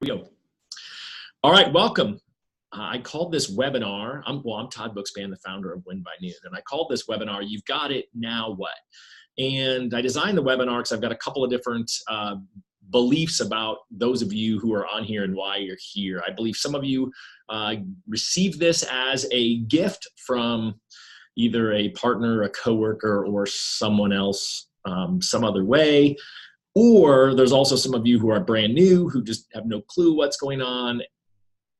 Go. All right, welcome. I called this webinar, I'm Todd Bookspan, the founder of Win by Noon, and I called this webinar, You've Got It, Now What? And I designed the webinar because I've got a couple of different beliefs about those of you who are on here and why you're here. I believe some of you received this as a gift from either a partner, a coworker, or someone else some other way. Or there's also some of you who are brand new, who just have no clue what's going on.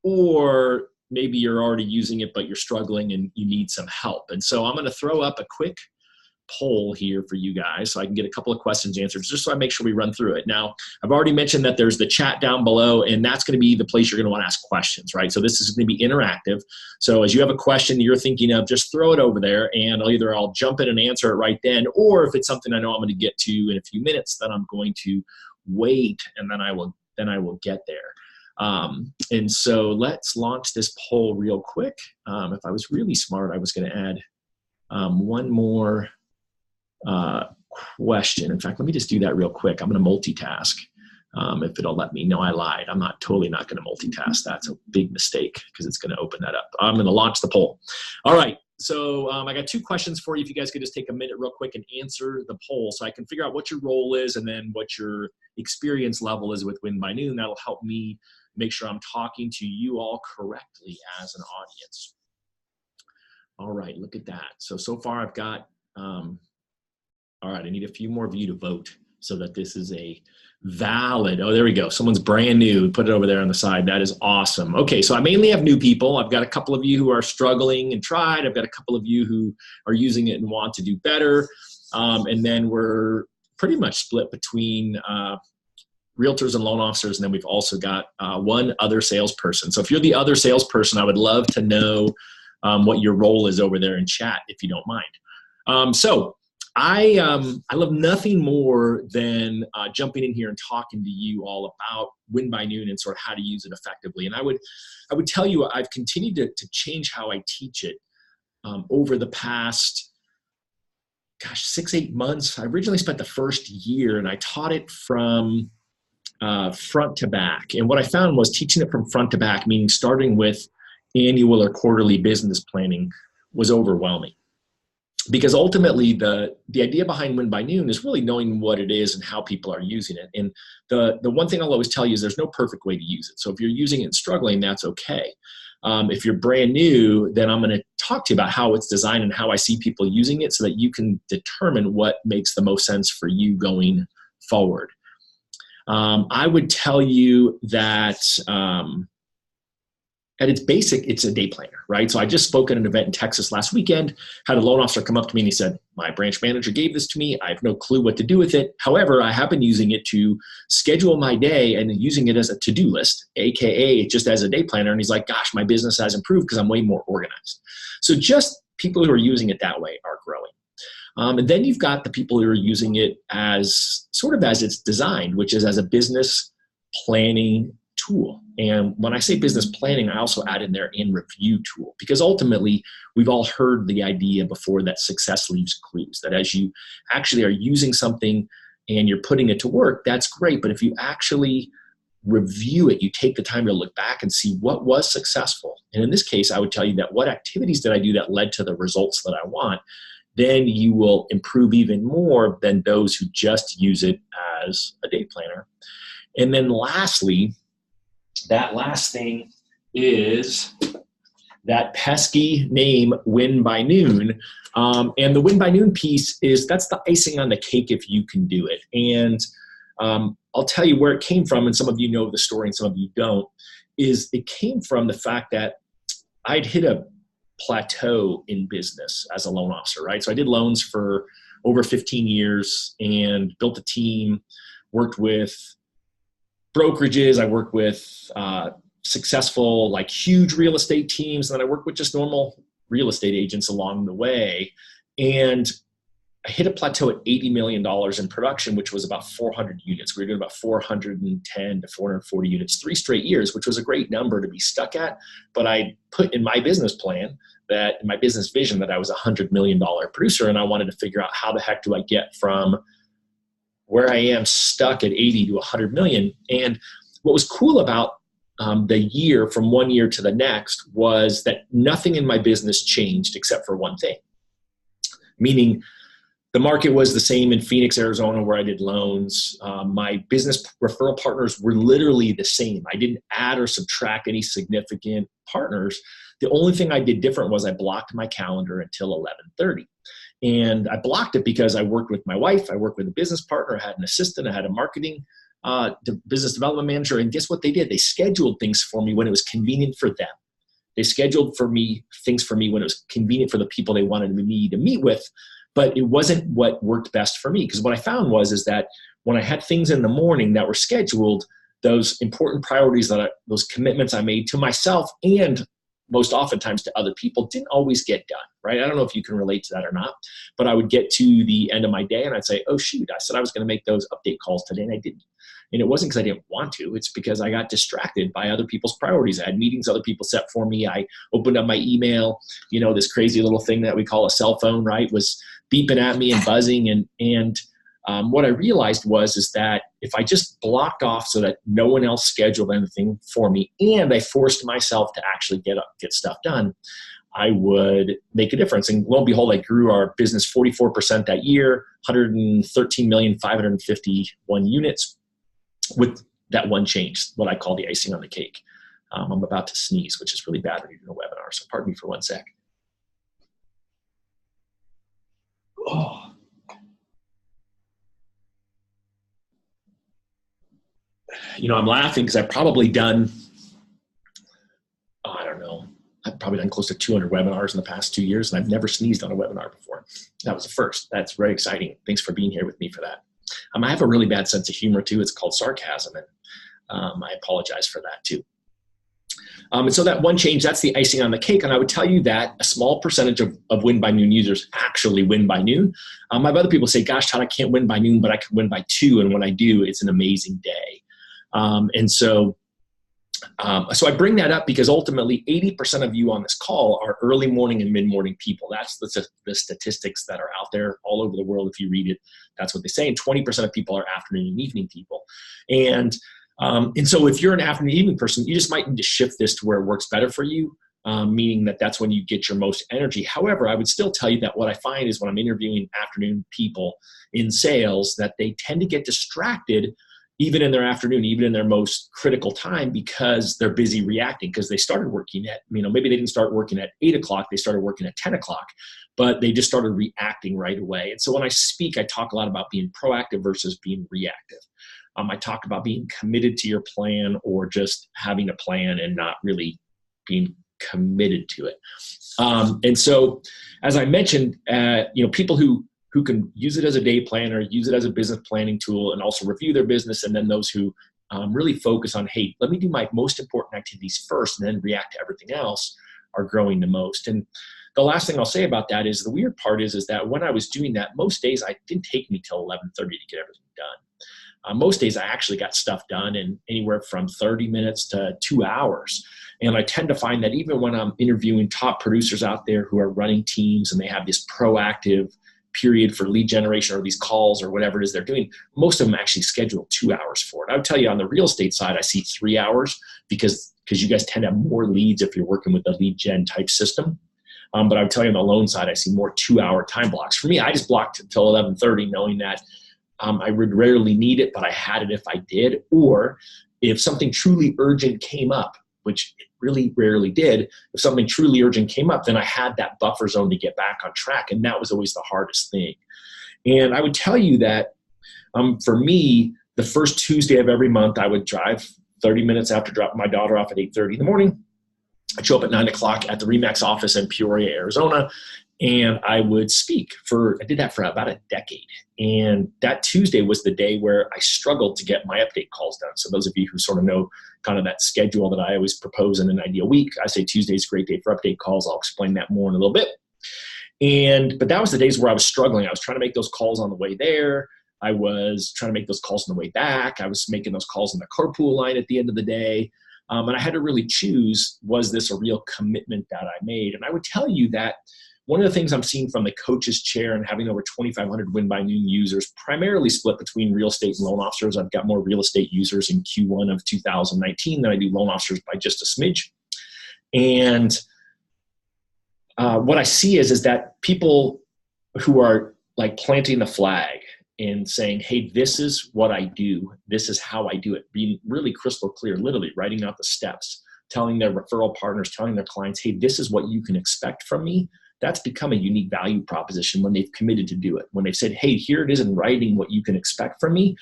Or maybe you're already using it, but you're struggling and you need some help. And so I'm going to throw up a quick poll here for you guys so I can get a couple of questions answered, just so I make sure we run through it. Now, I've already mentioned that there's the chat down below, and that's going to be the place you're going to want to ask questions, right? So this is going to be interactive. So as you have a question you're thinking of, just throw it over there, and I'll jump in and answer it right then, or if it's something I know I'm going to get to in a few minutes, then I'm going to wait, and then I will get there. And so let's launch this poll real quick. If I was really smart, I was going to add one more question. In fact, let me just do that real quick. I'm going to multitask if it'll let me. No, I lied. I'm totally not going to multitask. That's a big mistake because it's going to open that up. I'm going to launch the poll. All right. So I got two questions for you. If you guys could just take a minute real quick and answer the poll so I can figure out what your role is and then what your experience level is with Win by Noon. That'll help me make sure I'm talking to you all correctly as an audience. All right, look at that. So far I've got, all right, I need a few more of you to vote so that this is a valid, oh, there we go. Someone's brand new, put it over there on the side. That is awesome. Okay, so I mainly have new people. I've got a couple of you who are struggling and tried. I've got a couple of you who are using it and want to do better. And then we're pretty much split between realtors and loan officers, and then we've also got one other salesperson. So if you're the other salesperson, I would love to know what your role is over there in chat, if you don't mind. So I love nothing more than jumping in here and talking to you all about Win by Noon and sort of how to use it effectively. And I would tell you I've continued to change how I teach it over the past 6-8 months. I originally spent the first year and I taught it from front to back. And what I found was teaching it from front to back, meaning starting with annual or quarterly business planning, was overwhelming. Because ultimately, the idea behind Win by Noon is really knowing what it is and how people are using it. And the one thing I'll always tell you is there's no perfect way to use it. So if you're using it and struggling, that's okay. If you're brand new, then I'm going to talk to you about how it's designed and how I see people using it so that you can determine what makes the most sense for you going forward. I would tell you that at its basic, it's a day planner, right? So I just spoke at an event in Texas last weekend, had a loan officer come up to me and he said, my branch manager gave this to me. I have no clue what to do with it. However, I have been using it to schedule my day and using it as a to-do list, AKA just as a day planner. And he's like, gosh, my business has improved because I'm way more organized. So just people who are using it that way are growing. And then you've got the people who are using it as sort of as it's designed, which is as a business planning tool. And when I say business planning, I also add in there in review tool, because ultimately we've all heard the idea before that success leaves clues, that as you actually are using something and you're putting it to work, that's great. But if you actually review it, you take the time to look back and see what was successful. And in this case, I would tell you that what activities did I do that led to the results that I want, then you will improve even more than those who just use it as a day planner. And then lastly, that last thing is that pesky name, Win by Noon. And the Win by Noon piece that's the icing on the cake if you can do it. And I'll tell you where it came from, and some of you know the story and some of you don't, is it came from the fact that I'd hit a plateau in business as a loan officer, right? So I did loans for over 15 years and built a team, worked with brokerages. I worked with successful, like huge real estate teams. And then I worked with just normal real estate agents along the way. And I hit a plateau at $80 million in production, which was about 400 units. We were doing about 410 to 440 units, 3 straight years, which was a great number to be stuck at. But I put in my business plan that, in my business vision, that I was a $100 million producer. And I wanted to figure out how the heck do I get from where I am stuck at 80 to 100 million. And what was cool about the year from one year to the next was that nothing in my business changed except for one thing, meaning the market was the same in Phoenix, Arizona, where I did loans. My business referral partners were literally the same. I didn't add or subtract any significant partners. The only thing I did different was I blocked my calendar until 11:30. And I blocked it because I worked with my wife. I worked with a business partner. I had an assistant. I had a marketing business development manager. And guess what they did? They scheduled things for me when it was convenient for them. They scheduled things for me when it was convenient for the people they wanted me to meet with. But it wasn't what worked best for me, because what I found is that when I had things in the morning that were scheduled, those important priorities, those commitments I made to myself and most oftentimes to other people didn't always get done, right? I don't know if you can relate to that or not, but I would get to the end of my day and I'd say, oh shoot, I said I was going to make those update calls today and I didn't. And it wasn't because I didn't want to, it's because I got distracted by other people's priorities. I had meetings other people set for me. I opened up my email, this crazy little thing that we call a cell phone, right, was beeping at me and buzzing. And what I realized is that if I just blocked off so that no one else scheduled anything for me and I forced myself to actually get stuff done, I would make a difference. And lo and behold, I grew our business 44% that year, 113,551 units with that one change, what I call the icing on the cake. I'm about to sneeze, which is really bad when you're doing a webinar, so pardon me for one sec. Oh. I'm laughing because I've probably done, I've probably done close to 200 webinars in the past 2 years, and I've never sneezed on a webinar before. That was the first. That's very exciting. Thanks for being here with me for that. I have a really bad sense of humor too. It's called sarcasm, and I apologize for that too. And so that one change, that's the icing on the cake. And I would tell you that a small percentage of win by noon users actually win by noon. I have other people say, gosh, Todd, I can't win by noon, but I can win by 2. And when I do, it's an amazing day. So I bring that up because ultimately 80% of you on this call are early morning and mid-morning people. That's the statistics that are out there all over the world. If you read it, that's what they say. And 20% of people are afternoon and evening people. And so if you're an afternoon and evening person, you just might need to shift this to where it works better for you, meaning that's when you get your most energy. However, I would still tell you that what I find is when I'm interviewing afternoon people in sales, that they tend to get distracted even in their afternoon, even in their most critical time, because they're busy reacting, because they started working at, maybe they didn't start working at 8 o'clock, they started working at 10 o'clock, but they just started reacting right away. And so when I speak, I talk a lot about being proactive versus being reactive. I talk about being committed to your plan or just having a plan and not really being committed to it. And so, as I mentioned, people who can use it as a day planner, use it as a business planning tool, and also review their business. And then those who really focus on, hey, let me do my most important activities first and then react to everything else, are growing the most. And the last thing I'll say about that is the weird part is that when I was doing that, most days it didn't take me till 11:30 to get everything done. Most days I actually got stuff done in anywhere from 30 minutes to 2 hours. And I tend to find that even when I'm interviewing top producers out there who are running teams and they have this proactive period for lead generation or these calls or whatever it is they're doing, most of them actually schedule 2 hours for it. I would tell you on the real estate side, I see 3 hours because you guys tend to have more leads if you're working with a lead gen type system. But I would tell you on the loan side, I see more 2-hour time blocks. For me, I just blocked until 11:30 knowing that I would rarely need it, but I had it if I did. Or if something truly urgent came up, which it really rarely did, if something truly urgent came up, then I had that buffer zone to get back on track. And that was always the hardest thing. And I would tell you that for me, the first Tuesday of every month, I would drive 30 minutes after dropping my daughter off at 8:30 in the morning. I'd show up at 9 o'clock at the RE/MAX office in Peoria, Arizona, and I would speak I did that for about a decade. And that Tuesday was the day where I struggled to get my update calls done. So those of you who sort of know kind of that schedule that I always propose in an ideal week, I say Tuesday's a great day for update calls. I'll explain that more in a little bit. But that was the days where I was struggling. I was trying to make those calls on the way there. I was trying to make those calls on the way back. I was making those calls in the carpool line at the end of the day. And I had to really choose, was this a real commitment that I made? And I would tell you that one of the things I'm seeing from the coach's chair and having over 2,500 Win by Noon users, primarily split between real estate and loan officers. I've got more real estate users in Q1 of 2019 than I do loan officers by just a smidge. And what I see is that people who are like planting the flag and saying, hey, this is what I do, this is how I do it, being really crystal clear, literally writing out the steps, telling their referral partners, telling their clients, hey, this is what you can expect from me. That's become a unique value proposition when they've committed to do it. When they've said, hey, here it is in writing what you can expect from me,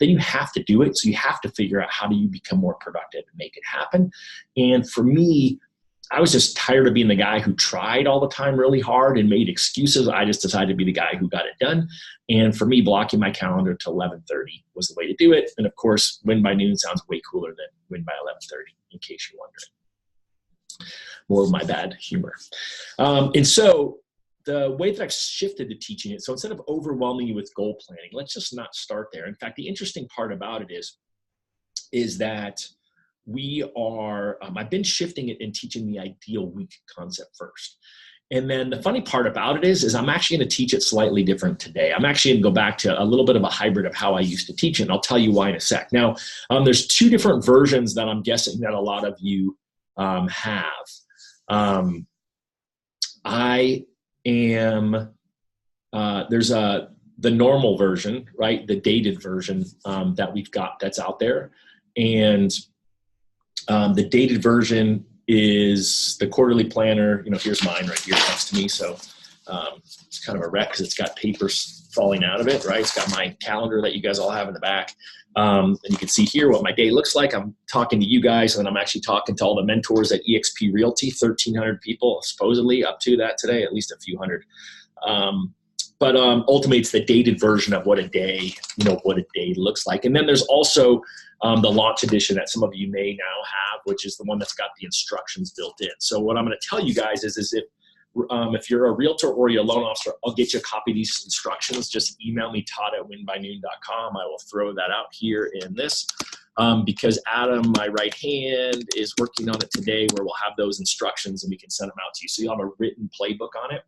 then you have to do it. So you have to figure out how do you become more productive and make it happen. And for me, I was just tired of being the guy who tried all the time really hard and made excuses. I just decided to be the guy who got it done. And for me, blocking my calendar to 11:30 was the way to do it. And of course, Win by Noon sounds way cooler than Win by 11:30, in case you're wondering. More of my bad humor. And so the way that I've shifted to teaching it, so instead of overwhelming you with goal planning, let's just not start there. In fact, the interesting part about it is that I've been shifting it and teaching the ideal week concept first. And then the funny part about it is I'm actually going to teach it slightly different today. I'm actually going to go back to a little bit of a hybrid of how I used to teach it, and I'll tell you why in a sec. Now, there's two different versions that I'm guessing that a lot of you have. There's the normal version, right? The dated version that we've got that's out there. And the dated version is the quarterly planner. Here's mine right here next to me. So it's kind of a wreck because it's got papers falling out of it, right? It's got my calendar that you guys all have in the back. And you can see here what my day looks like. I'm talking to you guys, and I'm actually talking to all the mentors at eXp Realty, 1,300 people, supposedly up to that today, at least a few hundred. But ultimately, it's the dated version of what a day looks like. And then there's also the launch edition that some of you may now have, which is the one that's got the instructions built in. So what I'm going to tell you guys is if you're a realtor or you're a loan officer, I'll get you a copy of these instructions. Just email me, todd@winbynoon.com. I will throw that out here in this because Adam, my right hand, is working on it today where we'll have those instructions and we can send them out to you. So you'll have a written playbook on it.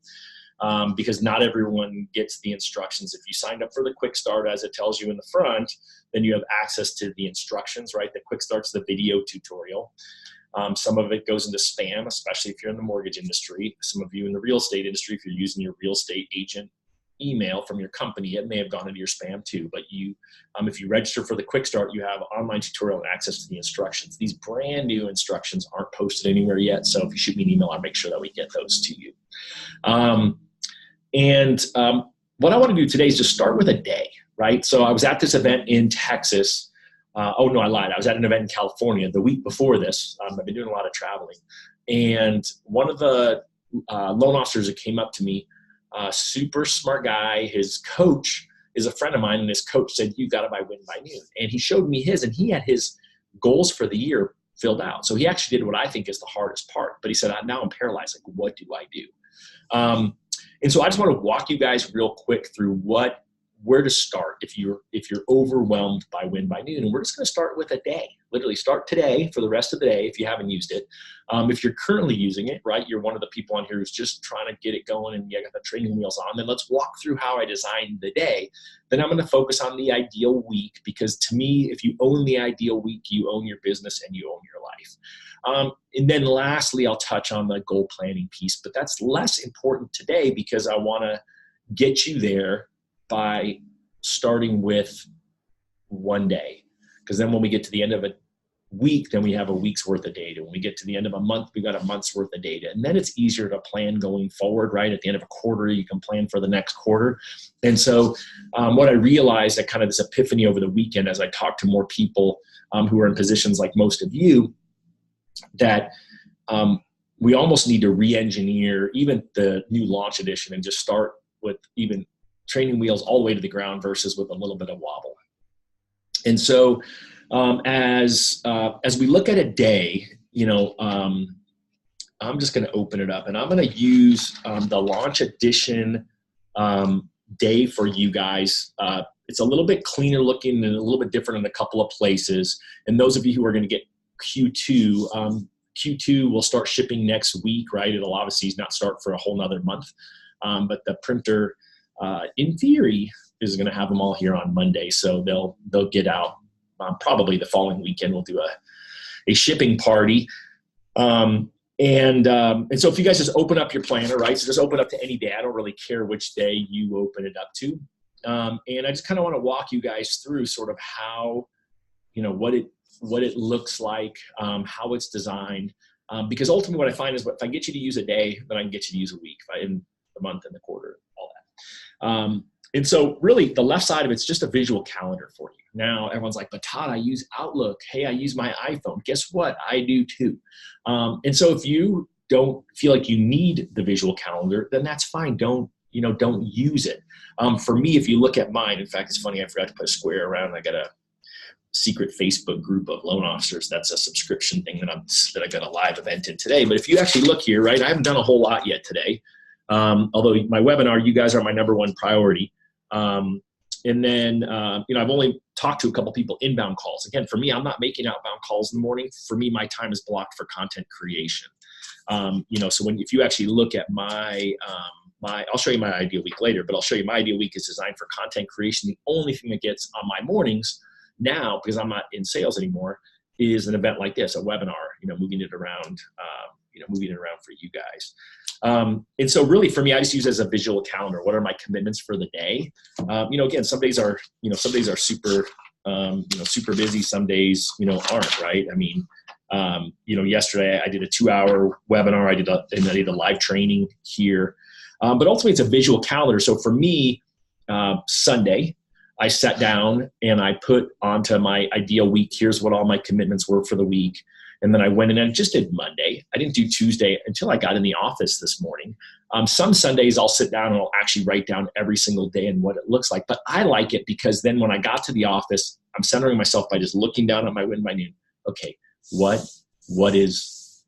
Because not everyone gets the instructions. If you signed up for the quick start, as it tells you in the front, then you have access to the instructions, right? The quick start's the video tutorial. Some of it goes into spam, especially if you're in the mortgage industry. Some of you in the real estate industry, if you're using your real estate agent email from your company, it may have gone into your spam too. But if you register for the quick start, you have online tutorial and access to the instructions. These brand new instructions aren't posted anywhere yet. So if you shoot me an email, I'll make sure that we get those to you. What I want to do today is just start with a day, right? So I was at this event in Texas. I lied. I was at an event in California the week before this. I've been doing a lot of traveling. And one of the loan officers that came up to me, super smart guy, his coach is a friend of mine, and his coach said, you got to buy Win by Noon. And he showed me his, and he had his goals for the year filled out. So he actually did what I think is the hardest part. But he said, now I'm paralyzed. Like, what do I do? And so I just want to walk you guys real quick through where to start if you're overwhelmed by Win by Noon. And we're just going to start with a day. Literally start today for the rest of the day if you haven't used it. If you're currently using it, right, you're one of the people on here who's just trying to get it going and you got the training wheels on, then let's walk through how I designed the day. Then I'm going to focus on the ideal week, because to me, if you own the ideal week, you own your business and you own your life. And then lastly, I'll touch on the goal planning piece, but that's less important today because I want to get you there by starting with one day. Because then when we get to the end of a week, then we have a week's worth of data. When we get to the end of a month, we've got a month's worth of data. And then it's easier to plan going forward, right? At the end of a quarter, you can plan for the next quarter. And so what I realized, that kind of this epiphany over the weekend as I talked to more people who are in positions like most of you, that we almost need to re-engineer even the new launch edition and just start with even training wheels all the way to the ground versus with a little bit of wobble. And so as we look at a day, I'm just going to open it up and I'm going to use the launch edition day for you guys. It's a little bit cleaner looking and a little bit different in a couple of places. And those of you who are going to get Q2, Q2 will start shipping next week, right? It'll obviously not start for a whole nother month. But the printer, in theory, is going to have them all here on Monday. So they'll get out probably the following weekend. We'll do a shipping party. And so if you guys just open up your planner, right? So just open up to any day. I don't really care which day you open it up to. And I just kind of want to walk you guys through sort of how, what it looks like, how it's designed. Because ultimately what I find is if I get you to use a day, then I can get you to use a week, in the month and the quarter, all that. And so really the left side of it's just a visual calendar for you. Now everyone's like, but Todd, I use Outlook. Hey, I use my iPhone. Guess what? I do too. And so if you don't feel like you need the visual calendar, then that's fine. Don't use it. For me, if you look at mine, in fact, it's funny, I forgot to put a square around. I got a secret Facebook group of loan officers. That's a subscription thing that I got a live event in today. But if you actually look here, right, I haven't done a whole lot yet today. Although my webinar, you guys are my number one priority. And then, I've only talked to a couple people inbound calls. Again, for me, I'm not making outbound calls in the morning. For me, my time is blocked for content creation. So if you actually look at my I'll show you my ideal week later, but I'll show you my ideal week is designed for content creation. The only thing that gets on my mornings now, because I'm not in sales anymore, is an event like this, a webinar, moving it around for you guys. And so really for me, I just use it as a visual calendar. What are my commitments for the day? Again, some days are super, super busy. Some days, aren't, right? I mean, yesterday I did a 2-hour webinar. I did a live training here. But ultimately it's a visual calendar. So for me, Sunday, I sat down and I put onto my ideal week, here's what all my commitments were for the week. And then I went in and just did Monday. I didn't do Tuesday until I got in the office this morning. Some Sundays I'll sit down and I'll actually write down every single day and what it looks like. But I like it because then when I got to the office, I'm centering myself by just looking down at my window by noon. Okay, what is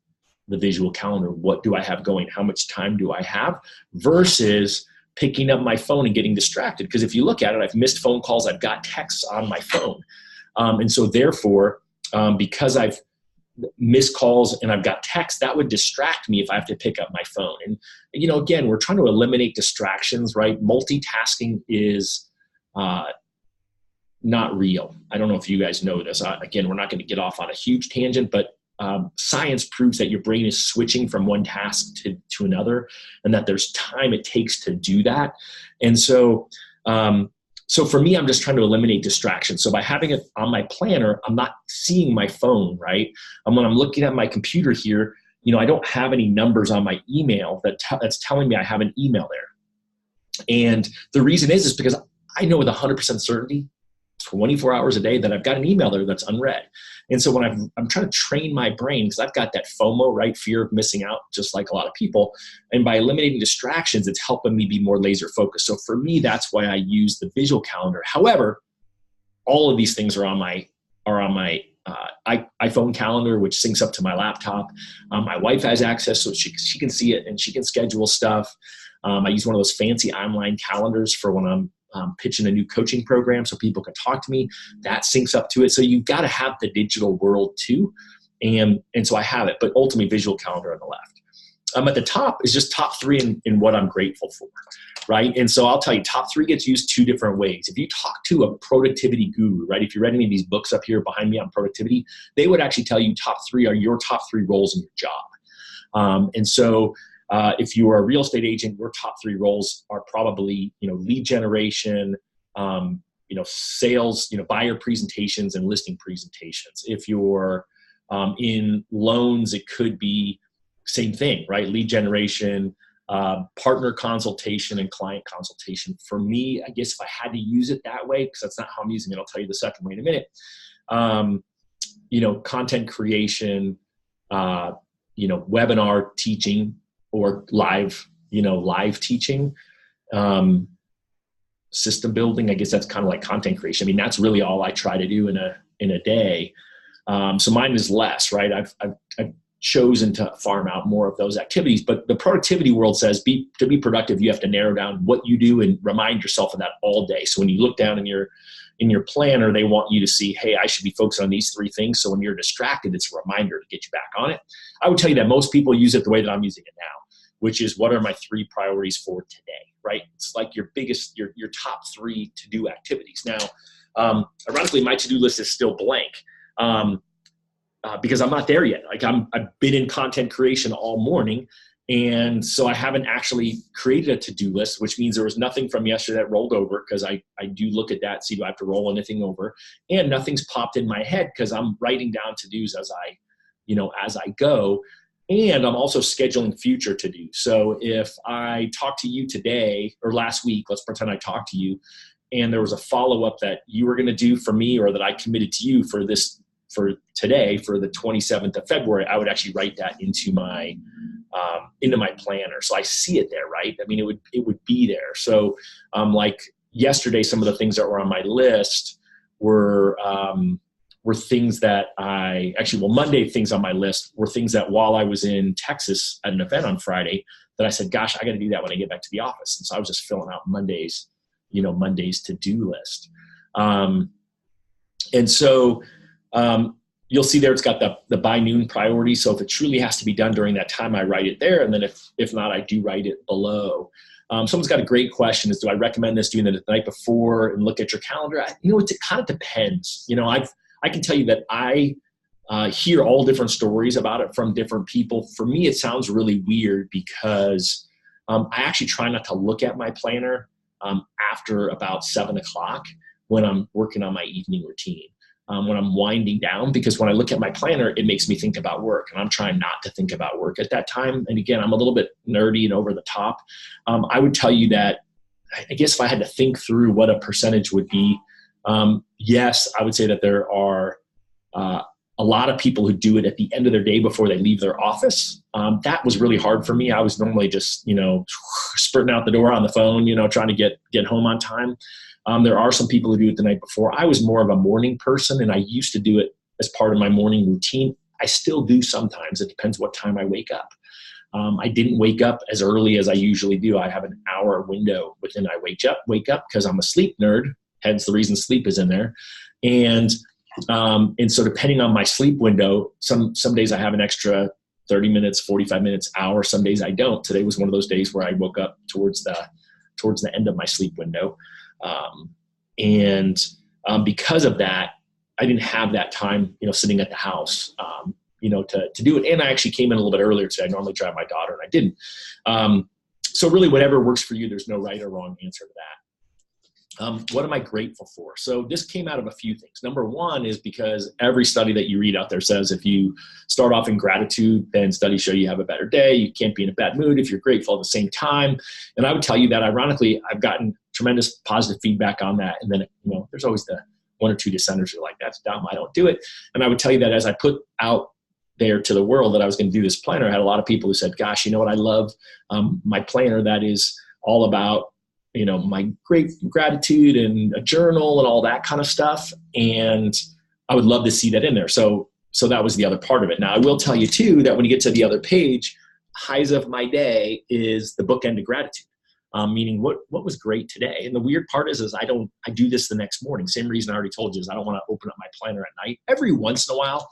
the visual calendar? What do I have going? How much time do I have? Versus picking up my phone and getting distracted. Because if you look at it, I've missed phone calls. I've got texts on my phone. And so therefore, because I've missed calls and I've got texts, that would distract me if I have to pick up my phone. And, again, we're trying to eliminate distractions, right? Multitasking is not real. I don't know if you guys know this. Again, we're not going to get off on a huge tangent, but science proves that your brain is switching from one task to another, and that there's time it takes to do that. And so for me, I'm just trying to eliminate distractions. So by having it on my planner, I'm not seeing my phone, right? And when I'm looking at my computer here, I don't have any numbers on my email that's telling me I have an email there. And the reason is because I know with 100% certainty, 24 hours a day, that I've got an email there that's unread. And so when I'm trying to train my brain, because I've got that FOMO, right? Fear of missing out, just like a lot of people. And by eliminating distractions, it's helping me be more laser focused. So for me, that's why I use the visual calendar. However, all of these things are on my iPhone calendar, which syncs up to my laptop. My wife has access, so she can see it and she can schedule stuff. I use one of those fancy online calendars for when I'm pitching a new coaching program so people can talk to me. That syncs up to it. So you've got to have the digital world too. And so I have it, but ultimately visual calendar on the left. At the top is just top 3 in what I'm grateful for, right? And so I'll tell you, top 3 gets used 2 different ways. If you talk to a productivity guru, right? If you read any of these books up here behind me on productivity, they would actually tell you top 3 are your top 3 roles in your job. And so if you are a real estate agent, your top 3 roles are probably, lead generation, sales, buyer presentations and listing presentations. If you're in loans, it could be same thing, right? Lead generation, partner consultation and client consultation. For me, I guess if I had to use it that way, because that's not how I'm using it, I'll tell you the second way in a minute. Content creation, webinar teaching, or live teaching, system building. I guess that's kind of like content creation. I mean, that's really all I try to do in a day. So mine is less, right? I've chosen to farm out more of those activities, but the productivity world says to be productive, you have to narrow down what you do and remind yourself of that all day. So when you look down in your in your planner, they want you to see, hey, I should be focused on these 3 things. So when you're distracted, it's a reminder to get you back on it. I would tell you that most people use it the way that I'm using it now, which is what are my 3 priorities for today, right? It's like your biggest, your top 3 to-do activities. Now, ironically, my to-do list is still blank because I'm not there yet. Like I've been in content creation all morning. And so I haven't actually created a to-do list, which means there was nothing from yesterday that rolled over, because I do look at that, see do I have to roll anything over, and nothing's popped in my head because I'm writing down to-dos as I go. And I'm also scheduling future to-dos. So if I talk to you today or last week, let's pretend I talked to you and there was a follow-up that you were going to do for me, or that I committed to you for today, for the 27th of February, I would actually write that into my planner. So I see it there, right? I mean, it would be there. So like yesterday, some of the things that were on my list were things that Monday things on my list were things that while I was in Texas at an event on Friday, that I said, gosh, I got to do that when I get back to the office. And so I was just filling out Monday's to-do list. And so you'll see there it's got the by noon priority. So if it truly has to be done during that time, I write it there. And then if not, I do write it below. Someone's got a great question is, do I recommend this doing it the night before and look at your calendar? It kind of depends. I can tell you that I hear all different stories about it from different people. For me, it sounds really weird because I actually try not to look at my planner after about 7 o'clock when I'm working on my evening routine. When I'm winding down, because when I look at my planner, it makes me think about work, and I'm trying not to think about work at that time. And again, I'm a little bit nerdy and over the top. I would tell you that, I guess if I had to think through what a percentage would be, yes, I would say that there are a lot of people who do it at the end of their day before they leave their office. That was really hard for me. I was normally just, sprinting out the door on the phone, trying to get home on time. There are some people who do it the night before. I was more of a morning person, and I used to do it as part of my morning routine. I still do sometimes. It depends what time I wake up. I didn't wake up as early as I usually do. I have an hour window within I wake up because I'm a sleep nerd, hence the reason sleep is in there. And so depending on my sleep window, some days I have an extra 30 minutes, 45 minutes, hour. Some days I don't. Today was one of those days where I woke up towards the end of my sleep window. Because of that, I didn't have that time, sitting at the house, to do it. And I actually came in a little bit earlier today. I normally drive my daughter, and I didn't. So really whatever works for you, there's no right or wrong answer to that. What am I grateful for? So this came out of a few things. Number one is because every study that you read out there says if you start off in gratitude, then studies show you have a better day. You can't be in a bad mood if you're grateful at the same time. And I would tell you that ironically, I've gotten tremendous positive feedback on that. And then, there's always the 1 or 2 dissenters who are like, that's dumb, I don't do it. And I would tell you that as I put out there to the world that I was going to do this planner, I had a lot of people who said, gosh, you know what? I love my planner that is all about my great gratitude and a journal and all that kind of stuff. And I would love to see that in there. So that was the other part of it. Now I will tell you too, that when you get to the other page, highs of my day is the bookend of gratitude, meaning what was great today. And the weird part is I do this the next morning. Same reason I already told you is I don't want to open up my planner at night. Every once in a while,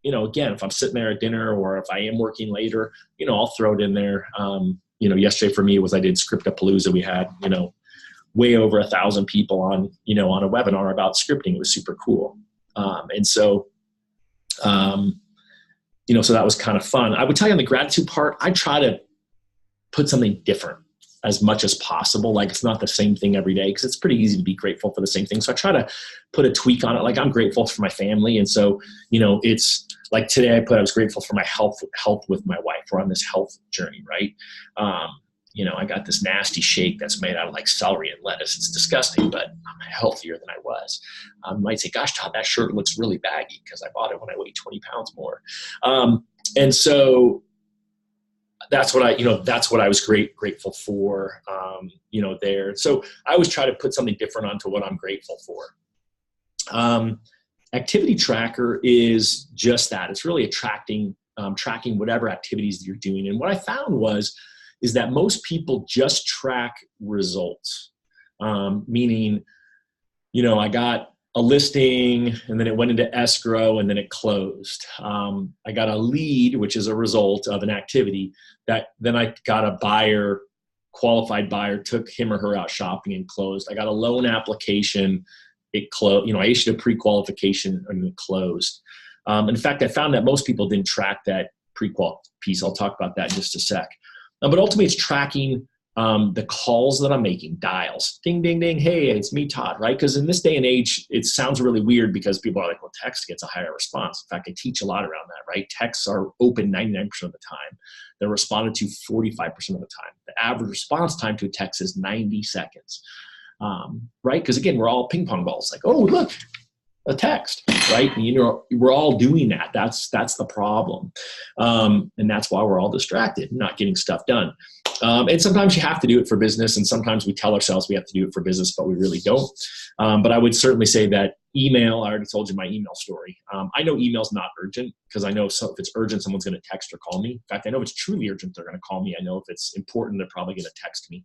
again, if I'm sitting there at dinner or if I am working later, I'll throw it in there. Yesterday for me was I did Scriptapalooza. We had, way over 1,000 people on a webinar about scripting. It was super cool. So that was kind of fun. I would tell you on the gratitude part, I try to put something different as much as possible. Like it's not the same thing every day because it's pretty easy to be grateful for the same thing. So I try to put a tweak on it. Like I'm grateful for my family. And so, it's like today I was grateful for my health with my wife. We're on this health journey, right? I got this nasty shake that's made out of like celery and lettuce. It's disgusting, but I'm healthier than I was. I might say, gosh, Todd, that shirt looks really baggy because I bought it when I weighed 20 pounds more. And so that's what I was grateful for, there. So I always try to put something different onto what I'm grateful for. Activity tracker is just that. It's really tracking whatever activities you're doing. And what I found is that most people just track results, meaning I got a listing and then it went into escrow and then it closed. I got a lead, which is a result of an activity that then I got a buyer, qualified buyer, took him or her out shopping and closed. I got a loan application. It closed. I issued a pre-qualification and it closed. In fact, I found that most people didn't track that pre-qual piece. I'll talk about that in just a sec. But ultimately, it's tracking the calls that I'm making, dials, ding, ding, ding. Hey, it's me, Todd, right? Because in this day and age, it sounds really weird because people are like, well, text gets a higher response. In fact, I teach a lot around that, right? Texts are open 99% of the time. They're responded to 45% of the time. The average response time to a text is 90 seconds, right? Because again, we're all ping pong balls. Like, oh, look, a text, right? We're all doing that. That's the problem. And that's why we're all distracted, not getting stuff done. And sometimes you have to do it for business, and sometimes we tell ourselves we have to do it for business, but we really don't. But I would certainly say that email, I already told you my email story. I know email's not urgent because I know if it's urgent, someone's going to text or call me. In fact, I know if it's truly urgent, they're going to call me. I know if it's important, they're probably going to text me.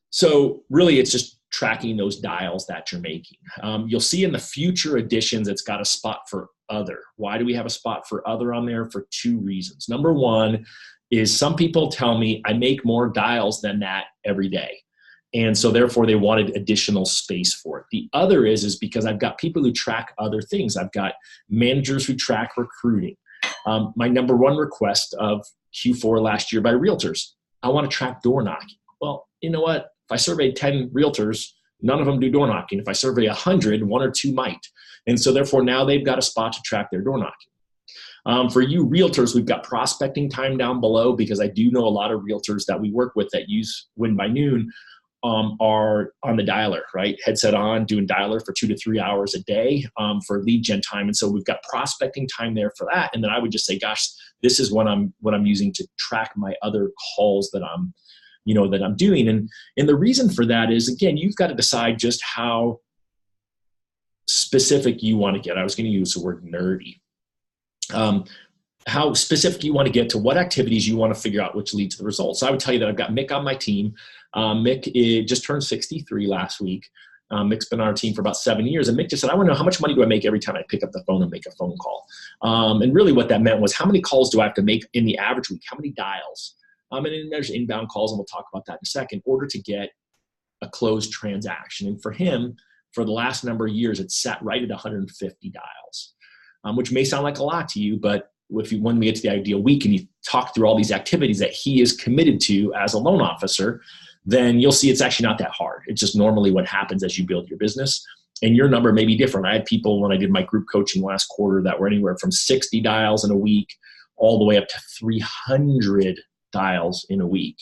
So really, it's just tracking those dials that you're making. You'll see in the future editions, it's got a spot for other. Why do we have a spot for other on there? For two reasons. Number one is some people tell me I make more dials than that every day. And so therefore they wanted additional space for it. The other is because I've got people who track other things. I've got managers who track recruiting. My number one request of Q4 last year by realtors, I want to track door knocking. Well, you know what? If I surveyed 10 realtors, none of them do door knocking. If I survey 100, one or two might. And so therefore now they've got a spot to track their door knocking. For you realtors, we've got prospecting time down below because I do know a lot of realtors that we work with that use Win by Noon are on the dialer, right? Headset on, doing dialer for 2 to 3 hours a day for lead gen time. And so we've got prospecting time there for that. And then I would just say, gosh, this is what I'm using to track my other calls that I'm doing. And the reason for that is, again, you've got to decide just how specific you want to get. I was going to use the word nerdy. How specific you want to get to what activities you want to figure out which lead to the results. So I would tell you that I've got Mick on my team. Mick just turned 63 last week. Mick's been on our team for about 7 years. And Mick just said, I want to know how much money do I make every time I pick up the phone and make a phone call? And really what that meant was how many calls do I have to make in the average week? How many dials? And then there's inbound calls, and we'll talk about that in a second, in order to get a closed transaction. And for him, for the last number of years, it's sat right at 150 dials, which may sound like a lot to you, but when we get to the ideal week and you talk through all these activities that he is committed to as a loan officer, then you'll see it's actually not that hard. It's just normally what happens as you build your business. And your number may be different. I had people when I did my group coaching last quarter that were anywhere from 60 dials in a week all the way up to 300 dials in a week.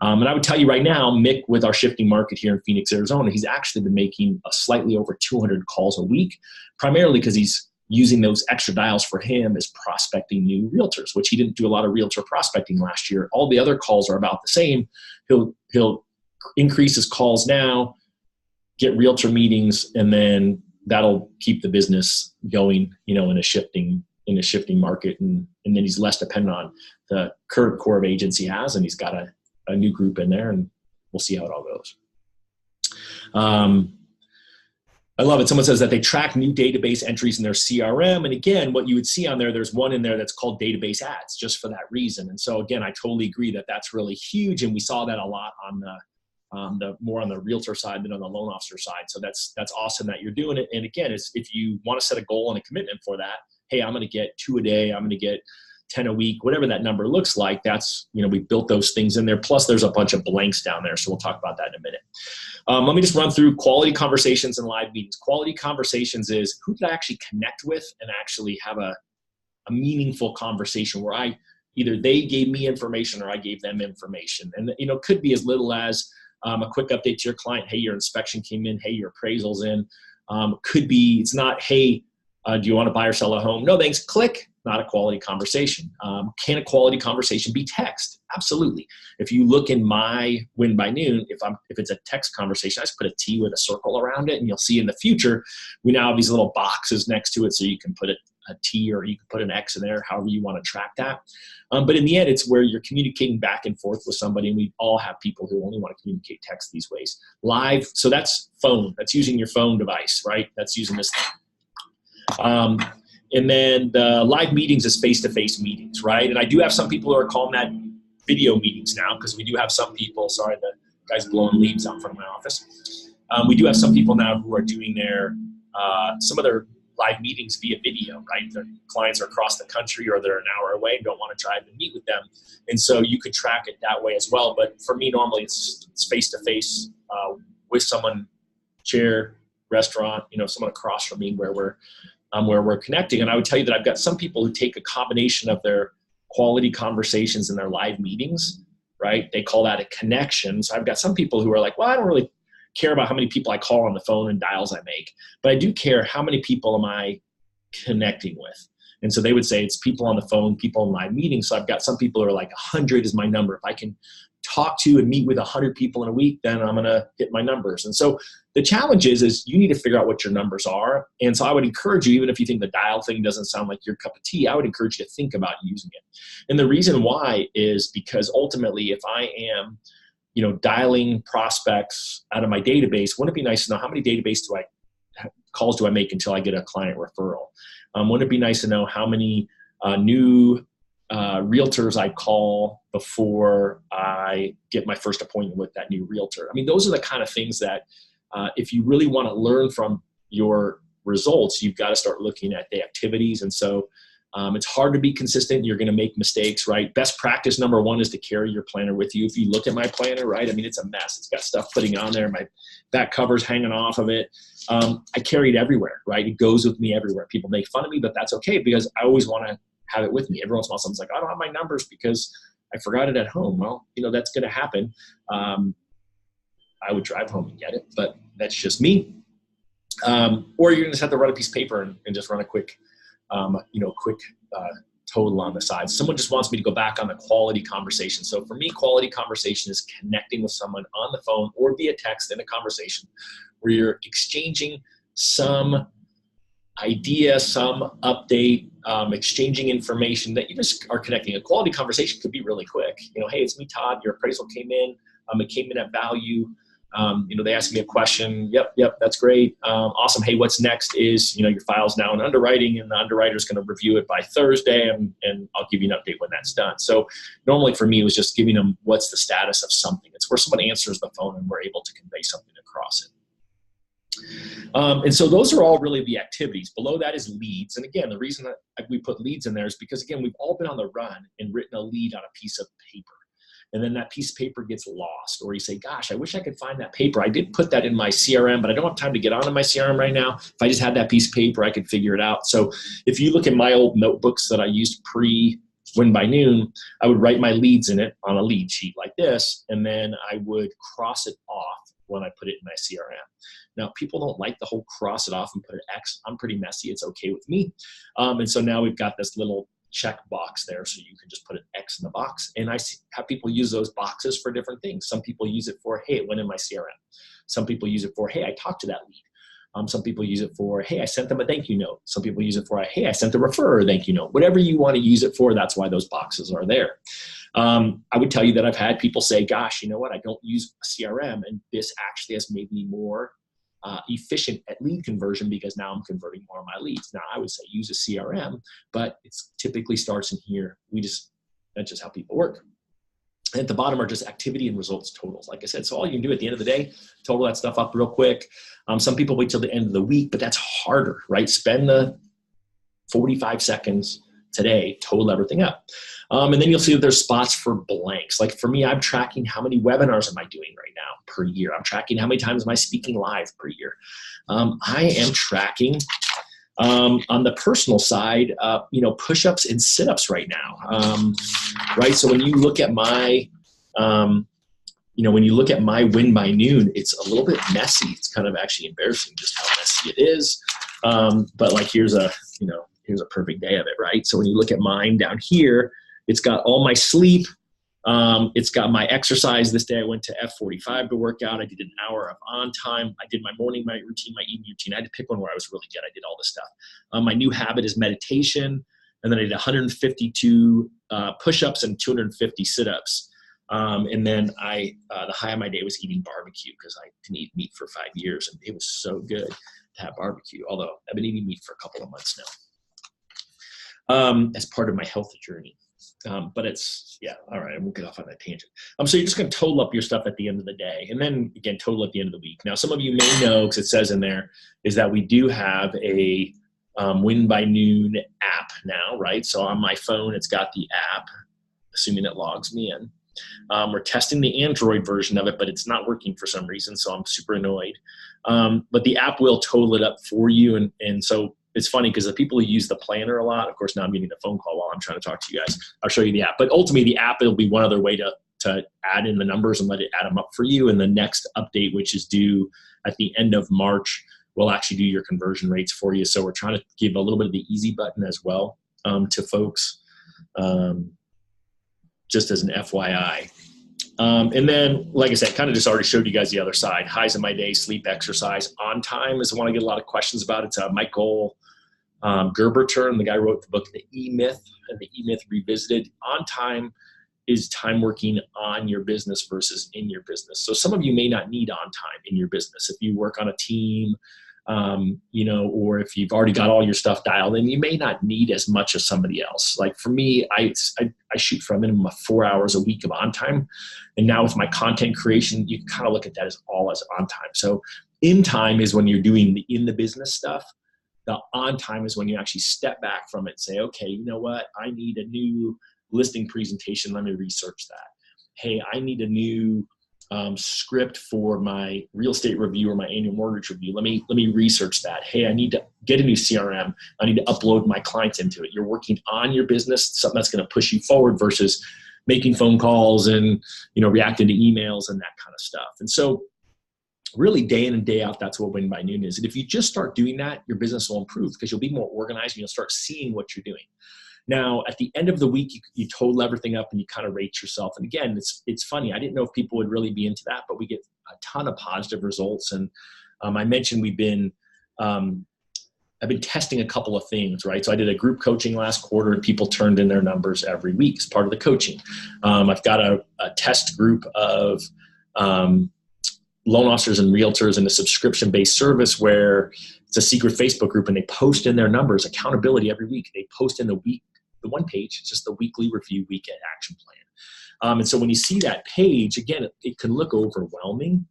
And I would tell you right now, Mick, with our shifting market here in Phoenix, Arizona, he's actually been making slightly over 200 calls a week, primarily because he's using those extra dials for him as prospecting new realtors, which he didn't do a lot of realtor prospecting last year. All the other calls are about the same. He'll increase his calls now, get realtor meetings, and then that'll keep the business going, in a shifting market. And then he's less dependent on the current core of agents he has, and he's got a new group in there, and we'll see how it all goes. I love it. Someone says that they track new database entries in their CRM. And again, what you would see on there, there's one in there that's called database ads just for that reason. And so again, I totally agree that that's really huge. And we saw that a lot on the more on the realtor side than on the loan officer side. So that's awesome that you're doing it. And again, if you want to set a goal and a commitment for that, hey, I'm going to get 2 a day, I'm going to get 10 a week, whatever that number looks like, that's, we built those things in there. Plus there's a bunch of blanks down there. So we'll talk about that in a minute. Let me just run through quality conversations and live meetings. Quality conversations is who did I actually connect with and actually have a meaningful conversation where either they gave me information or I gave them information. And, it could be as little as a quick update to your client. Hey, your inspection came in. Hey, your appraisal's in. Could be, it's not, hey, do you want to buy or sell a home? No, thanks. Click. Not a quality conversation. Can a quality conversation be text? Absolutely. If you look in my Win by Noon, if it's a text conversation, I just put a T with a circle around it, and you'll see in the future we now have these little boxes next to it, so you can put a T, or you can put an X in there, however you want to track that. But in the end, it's where you're communicating back and forth with somebody, and we all have people who only want to communicate text these ways. Live, so that's phone. That's using your phone device, right? That's using this thing. And then the live meetings is face-to-face meetings, right? And I do have some people who are calling that video meetings now, because we do have some people, sorry, the guy's blowing leaves out front of my office. We do have some people now who are doing some of their live meetings via video, right? Their clients are across the country, or they're an hour away and don't want to drive and meet with them. And so you could track it that way as well. But for me, normally it's face-to-face with someone, chair, restaurant, someone across from me where we're connecting. And I would tell you that I've got some people who take a combination of their quality conversations and their live meetings, right? They call that a connection. So I've got some people who are like, well, I don't really care about how many people I call on the phone and dials I make, but I do care how many people am I connecting with. And so they would say it's people on the phone, people in live meetings. So I've got some people who are like 100 is my number. If I can talk to and meet with 100 people in a week, then I'm going to hit my numbers. And so the challenge is you need to figure out what your numbers are. And so I would encourage you, even if you think the dial thing doesn't sound like your cup of tea, I would encourage you to think about using it. And the reason why is because ultimately, if I am, dialing prospects out of my database, wouldn't it be nice to know how many calls do I make until I get a client referral? Wouldn't it be nice to know how many new realtors I call before I get my first appointment with that new realtor? I mean, those are the kind of things that if you really want to learn from your results, you've got to start looking at the activities. And so it's hard to be consistent. You're going to make mistakes, right? Best practice number one is to carry your planner with you. If you look at my planner, right, I mean, it's a mess. It's got stuff putting on there. My back cover's hanging off of it. I carry it everywhere, right? It goes with me everywhere. People make fun of me, but that's okay, because I always want to have it with me. Every once in a while, someone's like, I don't have my numbers because I forgot it at home. Well, that's going to happen. I would drive home and get it, but that's just me. Or you're going to just have to run a piece of paper and just run a quick total on the side. Someone just wants me to go back on the quality conversation. So for me, quality conversation is connecting with someone on the phone or via text in a conversation where you're exchanging some idea, some update, exchanging information that you just are connecting. A quality conversation could be really quick. Hey, it's me, Todd. Your appraisal came in. It came in at value. They asked me a question. Yep, that's great. Awesome. Hey, what's next is, your file's now in underwriting, and the underwriter's going to review it by Thursday, and I'll give you an update when that's done. So normally for me, it was just giving them what's the status of something. It's where someone answers the phone and we're able to convey something across it. And so those are all really the activities. Below that is leads. And again, the reason that we put leads in there is because, again, we've all been on the run and written a lead on a piece of paper. And then that piece of paper gets lost, or you say, gosh, I wish I could find that paper. I did put that in my CRM, but I don't have time to get onto my CRM right now. If I just had that piece of paper, I could figure it out. So if you look at my old notebooks that I used pre-Win by Noon, I would write my leads in it on a lead sheet like this, and then I would cross it off when I put it in my CRM. Now, people don't like the whole cross it off and put an X. I'm pretty messy. It's okay with me. And so now we've got this little check box there, so you can just put an X in the box. And I have people use those boxes for different things. Some people use it for, hey, it went in my CRM. Some people use it for, hey, I talked to that lead. Some people use it for, hey, I sent them a thank you note. Some people use it for, hey, I sent the referrer a thank you note. Whatever you want to use it for, that's why those boxes are there. I would tell you that I've had people say, gosh, you know what, I don't use a CRM, and this actually has made me more efficient at lead conversion because now I'm converting more of my leads. Now, I would say use a CRM, but it typically starts in here. That's just how people work. And at the bottom are just activity and results totals. Like I said, so all you can do at the end of the day, total that stuff up real quick. Some people wait till the end of the week, but that's harder, right? Spend the 45 seconds today, total everything up. And then you'll see that there's spots for blanks. Like for me, I'm tracking how many webinars am I doing right now per year. I'm tracking how many times am I speaking live per year. I am tracking on the personal side, push-ups and sit-ups right now, right? So when you look at my, when you look at my Win by Noon, it's a little bit messy. It's kind of actually embarrassing just how messy it is. But like here's a perfect day of it, right? So when you look at mine down here, it's got all my sleep, It's got my exercise. This day I went to F45 to work out. I did an hour of on time. I did my morning, my routine, my evening routine. I had to pick one where I was really good. I did all this stuff. My new habit is meditation. And then I did 152 push-ups and 250 sit-ups. And then the high of my day was eating barbecue because I didn't eat meat for 5 years. And it was so good to have barbecue, although I've been eating meat for a couple of months now as part of my health journey. But it's, yeah, all right, I won't get off on that tangent. So you're just going to total up your stuff at the end of the day, and then, again, total at the end of the week. Now, some of you may know, because it says in there, is that we do have a Win by Noon app now, right? So on my phone, it's got the app, assuming it logs me in. We're testing the Android version of it, but it's not working for some reason, so I'm super annoyed. But the app will total it up for you, and so it's funny because the people who use the planner a lot, of course, now I'm getting a phone call while I'm trying to talk to you guys. I'll show you the app. But ultimately, the app, it'll be one other way to add in the numbers and let it add them up for you. And the next update, which is due at the end of March, will actually do your conversion rates for you. So we're trying to give a little bit of the easy button as well to folks, just as an FYI. And then, like I said, kind of just already showed you guys the other side. Highs of my day, sleep, exercise. On time is the one I get a lot of questions about. It's Michael Gerberturn, the guy who wrote the book, The E-Myth, and The E-Myth Revisited. On time is time working on your business versus in your business. So some of you may not need on time in your business. If you work on a team, or if you've already got all your stuff dialed in, you may not need as much as somebody else. Like for me, I shoot for a minimum of 4 hours a week of on time. And now with my content creation, you can kind of look at that as all as on time. So in time is when you're doing the in the business stuff. The on time is when you actually step back from it and say, okay, you know what? I need a new listing presentation. Let me research that. Hey, I need a new script for my real estate review or my annual mortgage review. Let me research that. Hey, I need to get a new CRM. I need to upload my clients into it. You're working on your business, something that's going to push you forward versus making phone calls and, reacting to emails and that kind of stuff. And so really day in and day out, that's what Win by Noon is. And if you just start doing that, your business will improve because you'll be more organized and you'll start seeing what you're doing. Now, at the end of the week, you total everything up and you kind of rate yourself. And again, it's funny. I didn't know if people would really be into that, but we get a ton of positive results. And I mentioned I've been testing a couple of things, right? So I did a group coaching last quarter and people turned in their numbers every week as part of the coaching. I've got a test group of loan officers and realtors in a subscription-based service where it's a secret Facebook group and they post in their numbers, accountability every week. They post in the one page, it's just the weekly review weekend action plan. And so when you see that page, again, it can look overwhelming,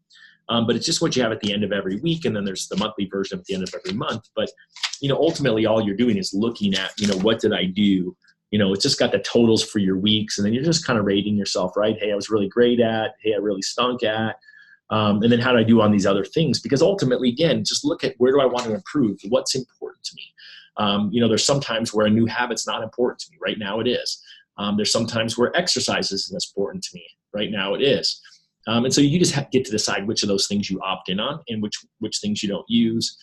but it's just what you have at the end of every week. And then there's the monthly version at the end of every month. But, ultimately all you're doing is looking at, what did I do? It's just got the totals for your weeks. And then you're just kind of rating yourself, right? Hey, I was really great at, hey, I really stunk at. And then how do I do on these other things? Because ultimately, again, just look at where do I want to improve? What's important to me? There's some times where a new habit's not important to me. Right now it is. There's some times where exercise isn't as important to me. Right now it is. And so you just get to decide which of those things you opt in on and which things you don't use.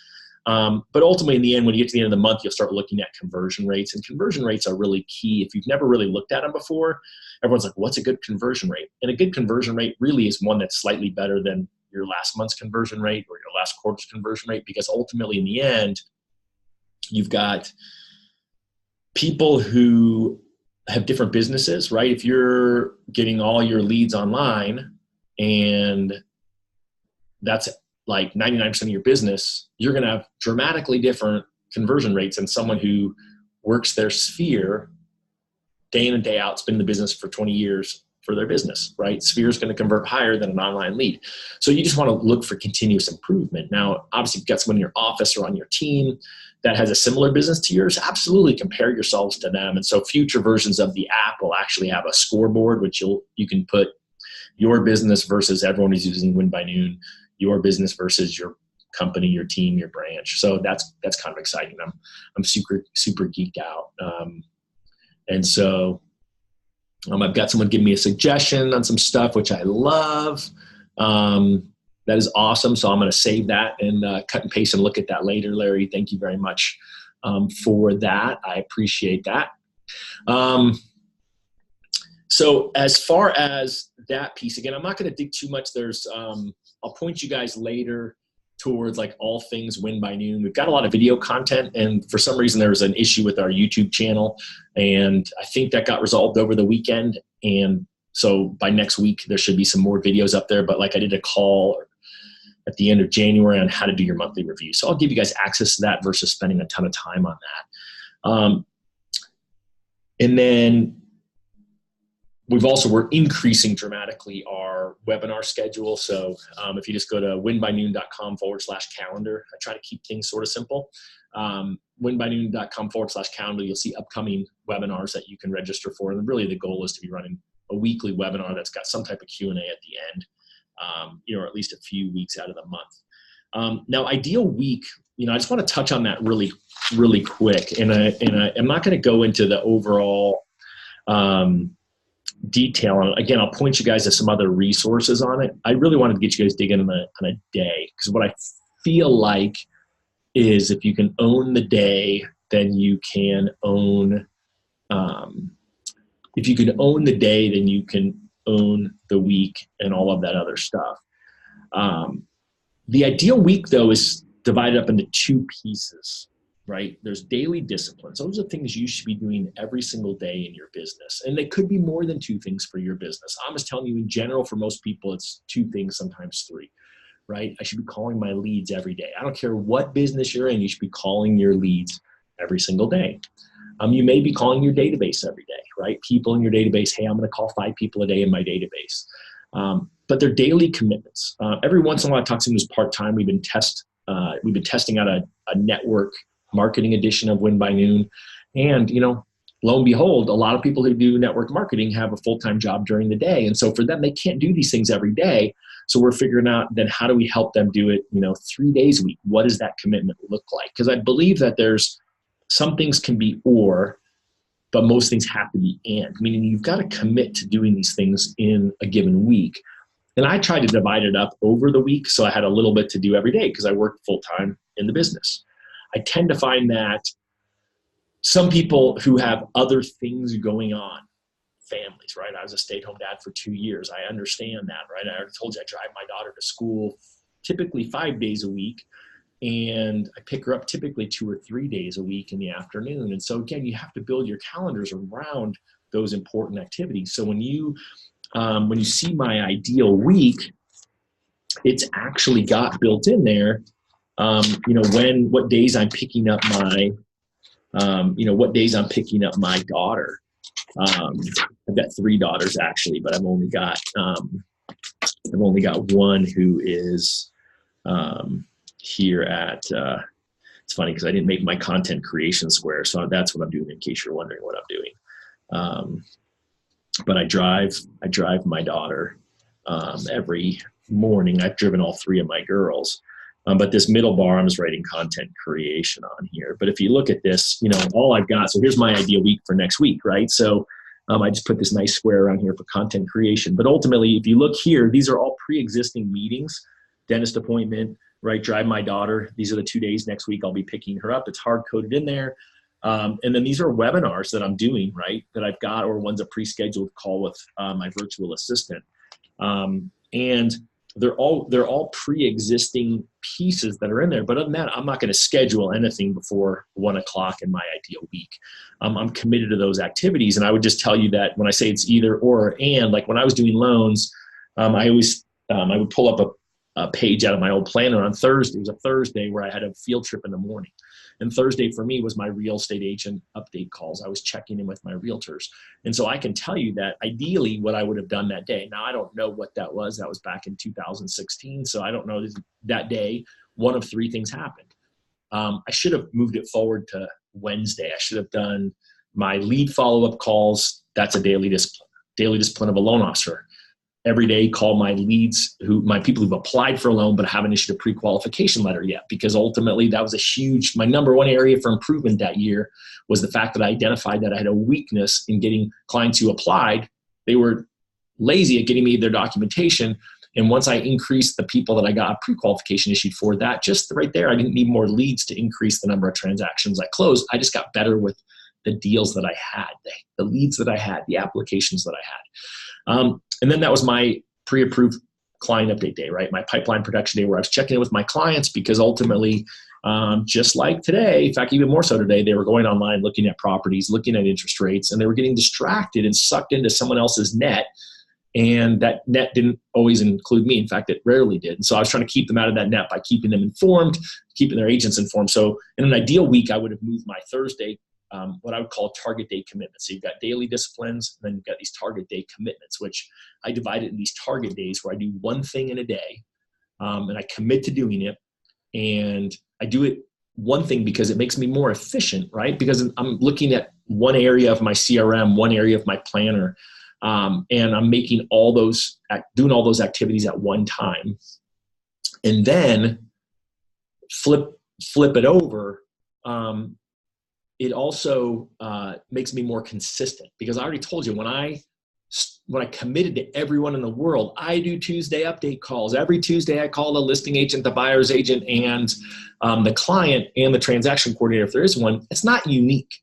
But ultimately, in the end, when you get to the end of the month, you'll start looking at conversion rates. And conversion rates are really key. If you've never really looked at them before, everyone's like, what's a good conversion rate? And a good conversion rate really is one that's slightly better than your last month's conversion rate or your last quarter's conversion rate, because ultimately, in the end, you've got people who have different businesses, right? If you're getting all your leads online and that's like 99% of your business, you're going to have dramatically different conversion rates than someone who works their sphere day in and day out, been in the business for 20 years for their business, right? Sphere is going to convert higher than an online lead. So you just want to look for continuous improvement. Now, obviously, if you've got someone in your office or on your team that has a similar business to yours, absolutely compare yourselves to them. And so future versions of the app will actually have a scoreboard, which you can put your business versus everyone who's using Win by Noon, your business versus your company, your team, your branch. So that's kind of exciting. I'm super, super geeked out. And so I've got someone giving me a suggestion on some stuff, which I love. That is awesome. So I'm going to save that and cut and paste and look at that later. Larry, thank you very much for that. I appreciate that. So as far as that piece, again, I'm not going to dig too much. There's, I'll point you guys later towards like all things Win by Noon. We've got a lot of video content, and for some reason there was an issue with our YouTube channel, and I think that got resolved over the weekend. And so by next week, there should be some more videos up there. But like I did a call at the end of January on how to do your monthly review. So I'll give you guys access to that versus spending a ton of time on that. And then we're increasing dramatically our webinar schedule. So if you just go to winbynoon.com/calendar, I try to keep things sort of simple. Winbynoon.com/calendar, you'll see upcoming webinars that you can register for. And really the goal is to be running a weekly webinar that's got some type of Q&A at the end, or at least a few weeks out of the month. Now, ideal week, I just want to touch on that really, really quick. And I'm not going to go into the overall detail on it. Again, I'll point you guys to some other resources on it. I really wanted to get you guys digging on a day, because what I feel like is if you can own the day, then you can own, if you can own the day, then you can own the week and all of that other stuff. The ideal week, though, is divided up into two pieces, right? There's daily disciplines. Those are things you should be doing every single day in your business. And they could be more than two things for your business. I'm just telling you, in general, for most people, it's two things, sometimes three, right? I should be calling my leads every day. I don't care what business you're in, you should be calling your leads every single day. You may be calling your database every day, right? People in your database, hey, I'm going to call 5 people a day in my database. But they're daily commitments. Every once in a while, I talk to them who's part-time. We've been testing out a network marketing edition of Win by Noon. And, lo and behold, a lot of people who do network marketing have a full-time job during the day. And so for them, they can't do these things every day. So we're figuring out then how do we help them do it, 3 days a week? What does that commitment look like? Because I believe that there's some things can be or, but most things have to be and, meaning you've got to commit to doing these things in a given week. And I tried to divide it up over the week, so I had a little bit to do every day because I worked full-time in the business. I tend to find that some people who have other things going on, families, right? I was a stay-at-home dad for 2 years. I understand that, right? I already told you I drive my daughter to school typically 5 days a week, and I pick her up typically 2 or 3 days a week in the afternoon. And so again, you have to build your calendars around those important activities. So when you see my ideal week, it's actually got built in there, what days I'm picking up my daughter. I've got 3 daughters actually, but I've only got one who is here at, it's funny because I didn't make my content creation square. So that's what I'm doing in case you're wondering what I'm doing. But I drive my daughter every morning. I've driven all 3 of my girls. But this middle bar, I'm just writing content creation on here. But if you look at this, all I've got, so here's my ideal week for next week, right? So I just put this nice square around here for content creation. But ultimately, if you look here, these are all pre-existing meetings, dentist appointment, right? Drive my daughter. These are the 2 days next week I'll be picking her up. It's hard-coded in there. And then these are webinars that I'm doing, right, that I've got, or one's a pre-scheduled call with my virtual assistant. And they're all pre-existing pieces that are in there. But other than that, I'm not going to schedule anything before 1 o'clock in my ideal week. I'm committed to those activities. And I would just tell you that when I say it's either or and, like when I was doing loans, I would pull up a page out of my old planner on Thursday. It was a Thursday where I had a field trip in the morning. And Thursday for me was my real estate agent update calls. I was checking in with my realtors. And so I can tell you that ideally what I would have done that day. Now, I don't know what that was. That was back in 2016. So I don't know that day, one of 3 things happened. I should have moved it forward to Wednesday. I should have done my lead follow-up calls. That's a daily discipline of a loan officer. Every day call my leads, my people who've applied for a loan but haven't issued a pre-qualification letter yet, because ultimately that was my number one area for improvement that year was the fact that I identified that I had a weakness in getting clients who applied. They were lazy at getting me their documentation. And once I increased the people that I got pre-qualification issued for, that just right there, I didn't need more leads to increase the number of transactions I closed. I just got better with the deals that I had, the leads that I had, the applications that I had. And then that was my pre-approved client update day, right? My pipeline production day, where I was checking in with my clients, because ultimately, just like today, in fact, even more so today, they were going online, looking at properties, looking at interest rates, and they were getting distracted and sucked into someone else's net. And that net didn't always include me. In fact, it rarely did. And so I was trying to keep them out of that net by keeping them informed, keeping their agents informed. So in an ideal week, I would have moved my Thursday, what I would call target day commitments. So you've got daily disciplines, and then you've got these target day commitments, which I divide it in these target days where I do one thing in a day, and I commit to doing it. And I do it one thing because it makes me more efficient, right? Because I'm looking at one area of my CRM, one area of my planner, and I'm making doing all those activities at one time, and then flip it over. It also makes me more consistent, because I already told you, when I committed to everyone in the world, I do Tuesday update calls. Every Tuesday I call the listing agent, the buyer's agent, and the client, and the transaction coordinator, if there is one. It's not unique.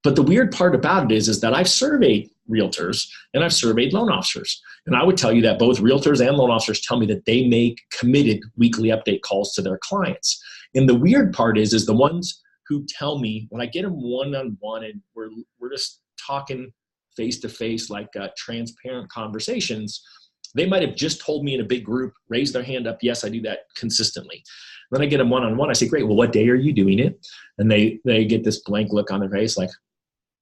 But the weird part about it is that I've surveyed realtors and I've surveyed loan officers. And I would tell you that both realtors and loan officers tell me that they make committed weekly update calls to their clients. And the weird part is the ones who tell me, when I get them one-on-one and we're just talking face-to-face, like transparent conversations, they might have just told me in a big group, raise their hand up, yes, I do that consistently. Then I get them one-on-one. I say, great, well, what day are you doing it? And they get this blank look on their face, like,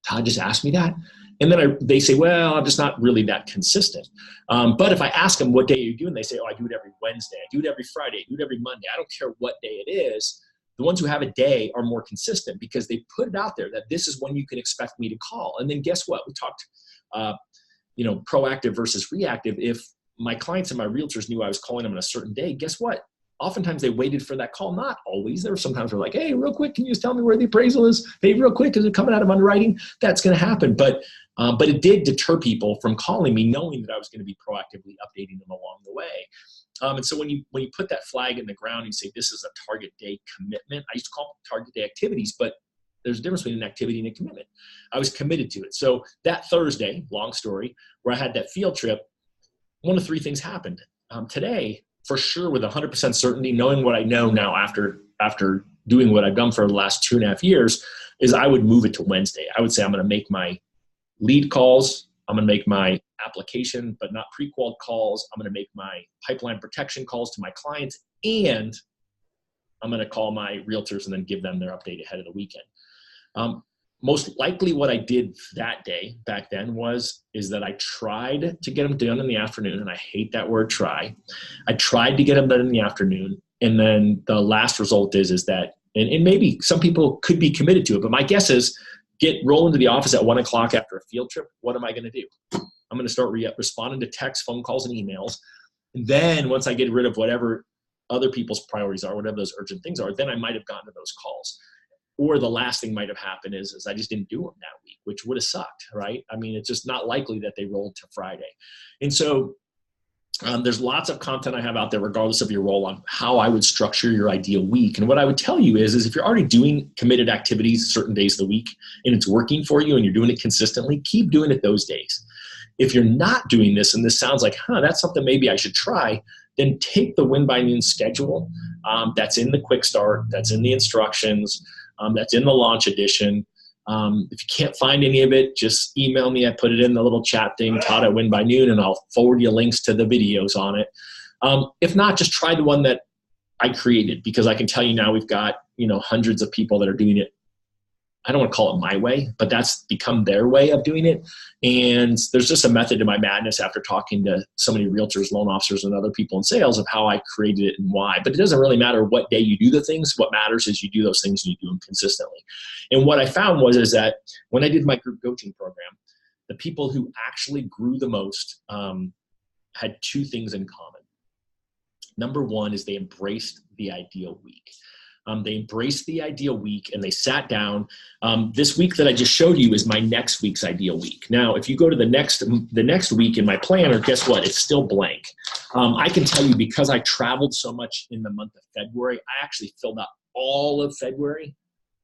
Todd just asked me that? And then they say, well, I'm just not really that consistent. But if I ask them, what day are you doing? They say, oh, I do it every Wednesday. I do it every Friday. I do it every Monday. I don't care what day it is. The ones who have a day are more consistent, because they put it out there that this is when you can expect me to call. And then guess what? We talked, proactive versus reactive. If my clients and my realtors knew I was calling them on a certain day, guess what? Oftentimes they waited for that call. Not always. There were sometimes we're like, hey, real quick, can you just tell me where the appraisal is? Hey, real quick, is it coming out of underwriting? That's going to happen. But it did deter people from calling me, knowing that I was going to be proactively updating them along the way. And so when you put that flag in the ground, you say, this is a target day commitment. I used to call them target day activities, but there's a difference between an activity and a commitment. I was committed to it. So that Thursday, long story, where I had that field trip, one of three things happened. Today, for sure, with 100% certainty, knowing what I know now after doing what I've done for the last 2.5 years, is I would move it to Wednesday. I would say I'm going to make my lead calls. I'm going to make my application, but not pre-qual calls. I'm going to make my pipeline protection calls to my clients, and I'm going to call my realtors and then give them their update ahead of the weekend. Most likely what I did that day back then is that I tried to get them done in the afternoon, and I hate that word try. I tried to get them done in the afternoon, and then the last result is that, and maybe some people could be committed to it, but my guess is roll into the office at 1 o'clock after a field trip. What am I going to do? I'm going to start responding to texts, phone calls, and emails. And then once I get rid of whatever other people's priorities are, whatever those urgent things are, then I might have gotten to those calls. Or the last thing might have happened is I just didn't do them that week, which would have sucked, right? I mean, it's just not likely that they rolled to Friday. And so there's lots of content I have out there, regardless of your role, on how I would structure your ideal week. And what I would tell you is if you're already doing committed activities certain days of the week and it's working for you and you're doing it consistently, keep doing it those days. If you're not doing this and this sounds like, that's something maybe I should try, then take the Win by Noon schedule that's in the quick start, that's in the instructions, that's in the launch edition. If you can't find any of it, just email me. I put it in the little chat thing, Todd at Win by Noon, and I'll forward you links to the videos on it. If not, just try the one that I created, because I can tell you now we've got hundreds of people that are doing it. I don't want to call it my way, but that's become their way of doing it. And there's just a method to my madness after talking to so many realtors, loan officers, and other people in sales of how I created it and why. But it doesn't really matter what day you do the things. What matters is you do those things and you do them consistently. And what I found is that when I did my group coaching program, the people who actually grew the most had two things in common. Number one is they embraced the ideal week. They embraced the ideal week and they sat down. This week that I just showed you is my next week's ideal week. Now, if you go to the next week in my planner, guess what? It's still blank. I can tell you, because I traveled so much in the month of February, I actually filled out all of February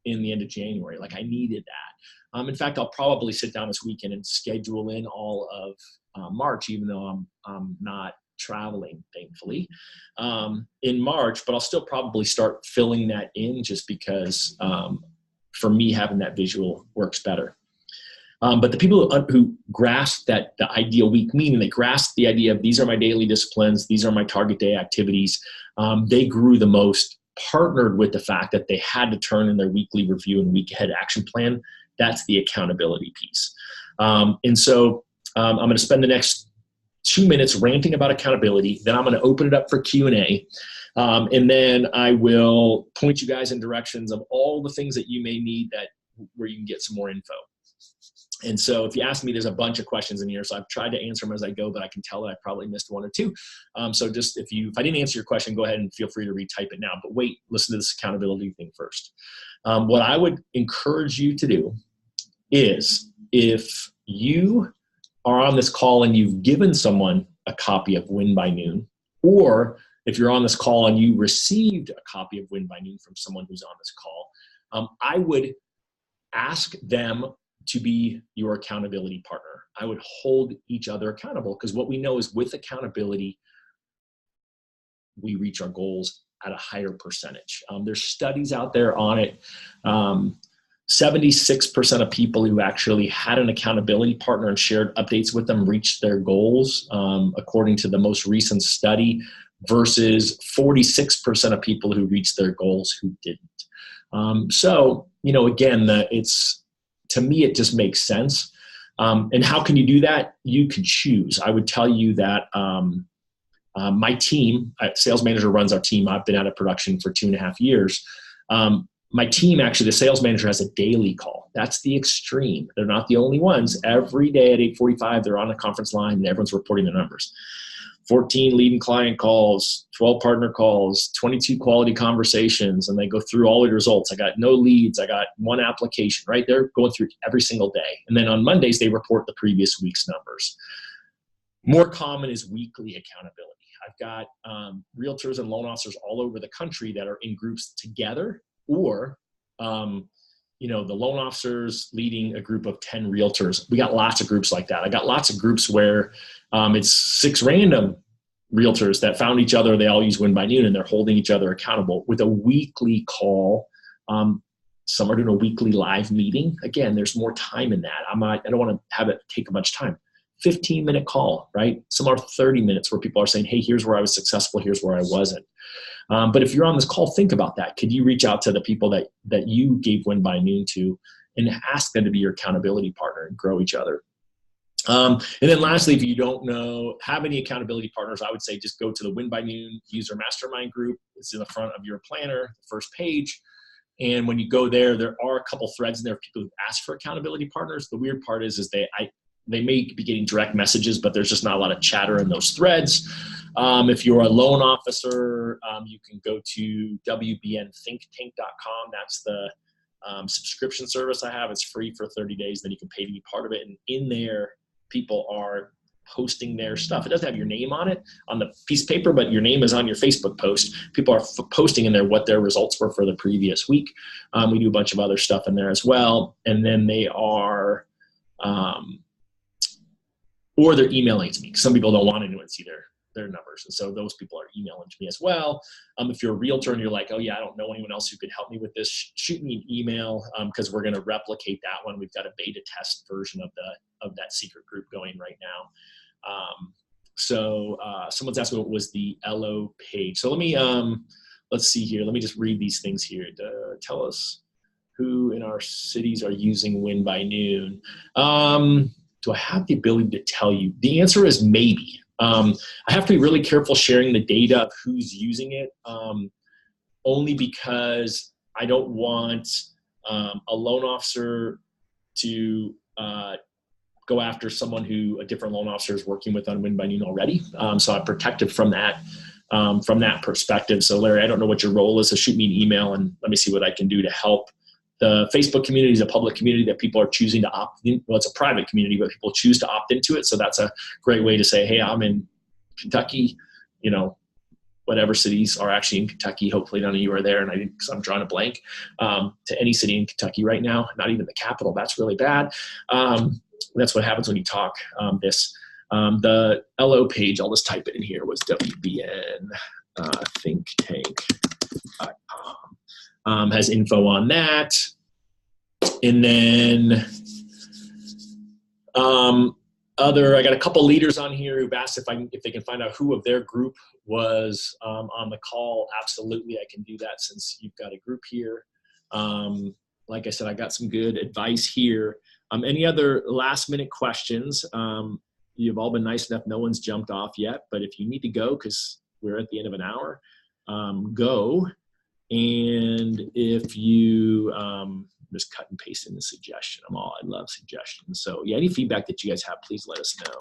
in the end of January. Like, I needed that. In fact, I'll probably sit down this weekend and schedule in all of March, even though I'm not traveling, thankfully, in March, but I'll still probably start filling that in just because for me, having that visual works better. But the people who grasp the ideal week, meaning they grasp the idea of these are my daily disciplines, these are my target day activities, they grew the most, partnered with the fact that they had to turn in their weekly review and week ahead action plan. That's the accountability piece. And so I'm going to spend the next 2 minutes ranting about accountability. Then I'm going to open it up for Q&A. And then I will point you guys in directions of all the things that you may need where you can get some more info. And so if you ask me, there's a bunch of questions in here. So I've tried to answer them as I go, but I can tell that I probably missed one or two. So just if I didn't answer your question, go ahead and feel free to retype it now. But wait, listen to this accountability thing first. What I would encourage you to do is if you are on this call and you've given someone a copy of Win by Noon, or if you're on this call and you received a copy of Win by Noon from someone who's on this call, I would ask them to be your accountability partner. I would hold each other accountable, because what we know is with accountability, we reach our goals at a higher percentage. There's studies out there on it. 76% of people who actually had an accountability partner and shared updates with them reached their goals, according to the most recent study, versus 46% of people who reached their goals who didn't. So, again, to me, it just makes sense. And how can you do that? You can choose. I would tell you that my team, sales manager runs our team. I've been out of production for 2.5 years. My team, actually, the sales manager has a daily call. That's the extreme. They're not the only ones. Every day at 8:45, they're on the conference line and everyone's reporting their numbers. 14 leading client calls, 12 partner calls, 22 quality conversations, and they go through all the results. I got no leads. I got 1 application, right? They're going through every single day. And then on Mondays, they report the previous week's numbers. More common is weekly accountability. I've got realtors and loan officers all over the country that are in groups together, or the loan officers leading a group of 10 realtors. We got lots of groups like that. I got lots of groups where it's 6 random realtors that found each other. They all use Win by Noon, and they're holding each other accountable with a weekly call. Some are doing a weekly live meeting. Again, there's more time in that. I don't want to have it take much time. 15-minute call, right? Some are 30 minutes where people are saying, hey, here's where I was successful. Here's where I wasn't. But if you're on this call, think about that. Could you reach out to the people that you gave Win by Noon to and ask them to be your accountability partner and grow each other? And then lastly, if you don't have any accountability partners, I would say just go to the Win by Noon user mastermind group. It's in the front of your planner, the first page. And when you go there are a couple threads in there of people who ask for accountability partners. The weird part is they may be getting direct messages, but there's just not a lot of chatter in those threads. If you're a loan officer, you can go to wbnthinktank.com. That's the subscription service I have. It's free for 30 days. Then you can pay to be part of it. And in there, people are posting their stuff. It doesn't have your name on it on the piece of paper, but your name is on your Facebook post. People are posting in there what their results were for the previous week. We do a bunch of other stuff in there as well. And then they are... or they're emailing to me. Some people don't want anyone to see their numbers. And so those people are emailing to me as well. If you're a realtor and you're like, oh yeah, I don't know anyone else who could help me with this, shoot me an email, because we're going to replicate that one. We've got a beta test version of that secret group going right now. Someone's asking what was the LO page. So let me, let's see here. Let me just read these things here. Tell us who in our cities are using Win by Noon. Do I have the ability to tell you? The answer is maybe. I have to be really careful sharing the data of who's using it, only because I don't want a loan officer to go after someone who a different loan officer is working with on Win by Noon already. So I'm protected from that perspective. So Larry, I don't know what your role is, so shoot me an email and let me see what I can do to help. The Facebook community is a public community that people are choosing to opt in. Well, it's a private community, but people choose to opt into it. So that's a great way to say, hey, I'm in Kentucky, whatever cities are actually in Kentucky. Hopefully none of you are there, and because I'm drawing a blank, to any city in Kentucky right now, not even the capital. That's really bad. That's what happens when you talk this. The LO page, I'll just type it in here, was WBN thinktank.com. Has info on that. And then I got a couple leaders on here who've asked if they can find out who of their group was on the call. Absolutely, I can do that since you've got a group here. Like I said, I got some good advice here. Any other last minute questions? You've all been nice enough. No one's jumped off yet, but if you need to go, because we're at the end of an hour, go. And if you just cut and paste in the suggestion, I love suggestions. So yeah, any feedback that you guys have, please let us know.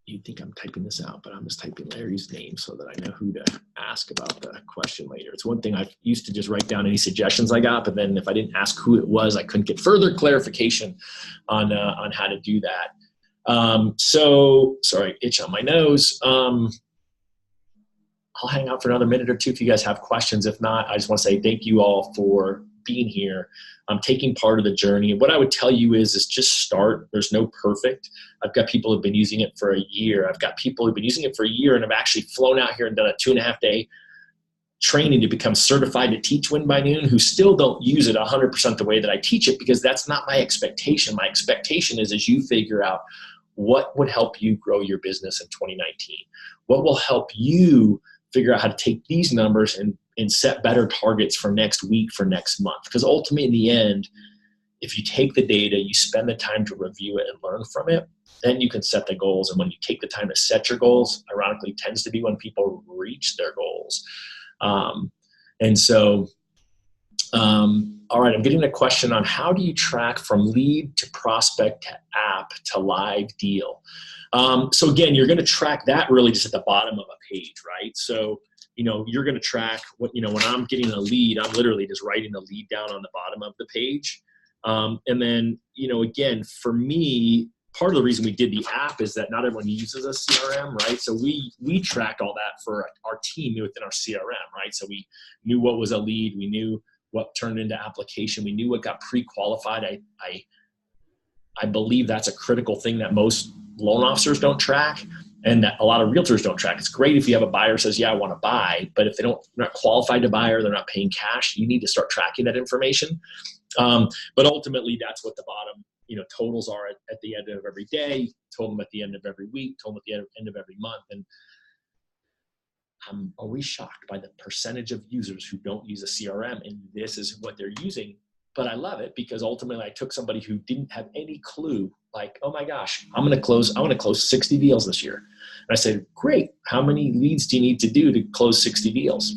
You think I'm typing this out, but I'm just typing Larry's name so that I know who to ask about the question later. It's one thing I used to just write down any suggestions I got, but then if I didn't ask who it was, I couldn't get further clarification on how to do that. So sorry, itch on my nose. I'll hang out for another minute or two if you guys have questions. If not, I just want to say thank you all for being here. Taking part of the journey. What I would tell you is just start. There's no perfect. I've got people who've been using it for a year. I've got people who've been using it for a year and have actually flown out here and done a 2.5-day training to become certified to teach Win by Noon, who still don't use it 100% the way that I teach it, because that's not my expectation. My expectation is as you figure out what would help you grow your business in 2019, what will help you figure out how to take these numbers and set better targets for next week, for next month. Because ultimately, in the end, if you take the data, you spend the time to review it and learn from it, then you can set the goals. And when you take the time to set your goals, ironically, tends to be when people reach their goals. All right, I'm getting a question on how do you track from lead to prospect to app to live deal? So again, you're going to track that really just at the bottom of a page, right? So, you're going to track when I'm getting a lead, I'm literally just writing the lead down on the bottom of the page. And then, again, for me, part of the reason we did the app is that not everyone uses a CRM, right? So we tracked all that for our team within our CRM, right? So we knew what was a lead. We knew what turned into application. We knew what got pre-qualified. I believe that's a critical thing that most loan officers don't track and that a lot of realtors don't track. It's great if you have a buyer who says, yeah, I want to buy, but if they're not qualified to buy or they're not paying cash, you need to start tracking that information. But ultimately, that's what the bottom totals are at the end of every day, total them at the end of every week, total them at the end of every month. And I'm always shocked by the percentage of users who don't use a CRM, and this is what they're using. But I love it because ultimately I took somebody who didn't have any clue, like, oh my gosh, I want to close 60 deals this year. And I said, great. How many leads do you need to do to close 60 deals?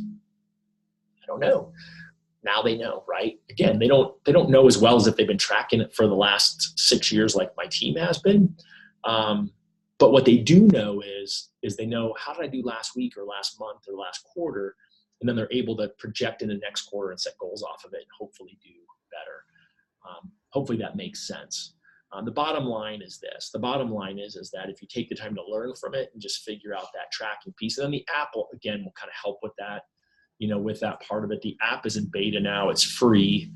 I don't know. Now they know, right? Again, they don't know as well as if they've been tracking it for the last 6 years, like my team has been. But what they do know is they know, how did I do last week or last month or last quarter? And then they're able to project in the next quarter and set goals off of it and hopefully do better. Hopefully that makes sense. The bottom line is this. The bottom line is that if you take the time to learn from it and just figure out that tracking piece, and then the app will kind of help with that, with that part of it. The app is in beta now. It's free.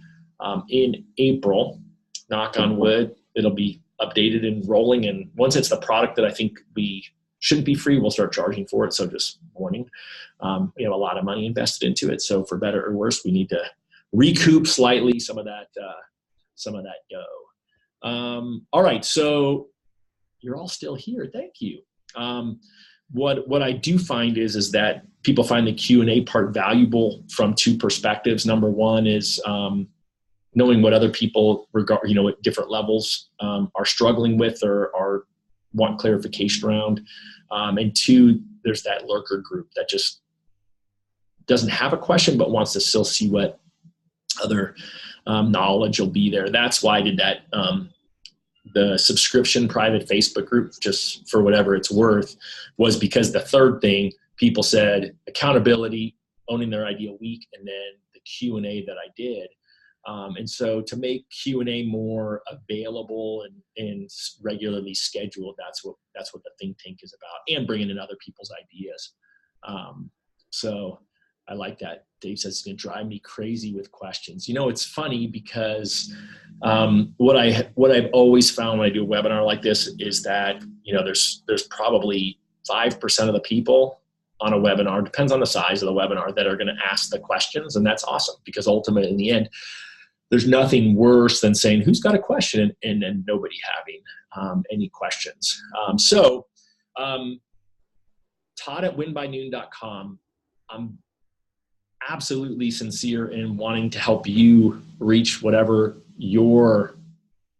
In April, knock on wood, it'll be updated and rolling. And once it's the product that I think we shouldn't be free, we'll start charging for it. So just warning, we have a lot of money invested into it. So for better or worse, we need to recoup slightly some of that go. All right. So you're all still here. Thank you. What I do find is that people find the Q&A part valuable from two perspectives. Number one is, knowing what other people at different levels, are struggling with or want clarification around. And two, there's that lurker group that just doesn't have a question, but wants to still see what other knowledge will be there. That's why I did that. The subscription private Facebook group, just for whatever it's worth, was because the third thing people said, accountability, owning their ideal week, and then the Q&A that I did And so to make Q&A more available and regularly scheduled, that's what the think tank is about, and bringing in other people's ideas. So I like that. Dave says it's going to drive me crazy with questions. You know, it's funny because what I've always found when I do a webinar like this is that, you know, there's probably 5% of the people on a webinar, depends on the size of the webinar, that are going to ask the questions. And that's awesome, because ultimately in the end, there's nothing worse than saying, who's got a question, and then nobody having any questions. Todd@winbynoon.com. I'm absolutely sincere in wanting to help you reach whatever your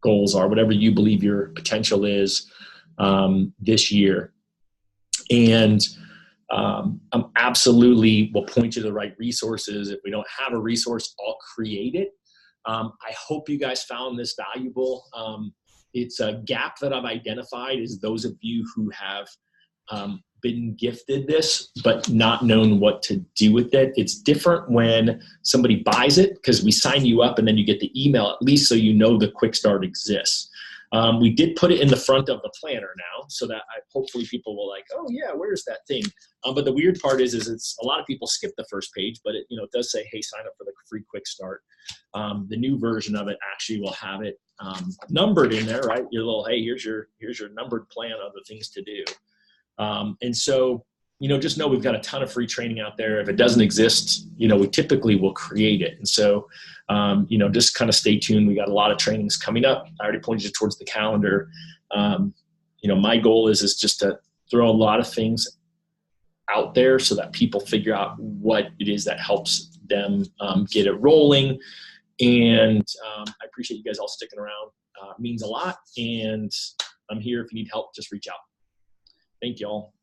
goals are, whatever you believe your potential is this year. And I'm absolutely will point you to the right resources. If we don't have a resource, I'll create it. I hope you guys found this valuable. It's a gap that I've identified, is those of you who have been gifted this but not known what to do with it. It's different when somebody buys it, because we sign you up and then you get the email, at least so you know the quick start exists. We did put it in the front of the planner now, so that hopefully people will like, oh yeah, where's that thing? But the weird part is it's a lot of people skip the first page, but it does say, hey, sign up for the free quick start. The new version of it actually will have it numbered in there, right? Your little, hey, here's your numbered plan of the things to do. And so, just know we've got a ton of free training out there. If it doesn't exist, we typically will create it. And so, just kind of stay tuned. We got a lot of trainings coming up. I already pointed you towards the calendar. My goal is just to throw a lot of things out there so that people figure out what it is that helps them get it rolling. And I appreciate you guys all sticking around. It means a lot. And I'm here if you need help, just reach out. Thank you all.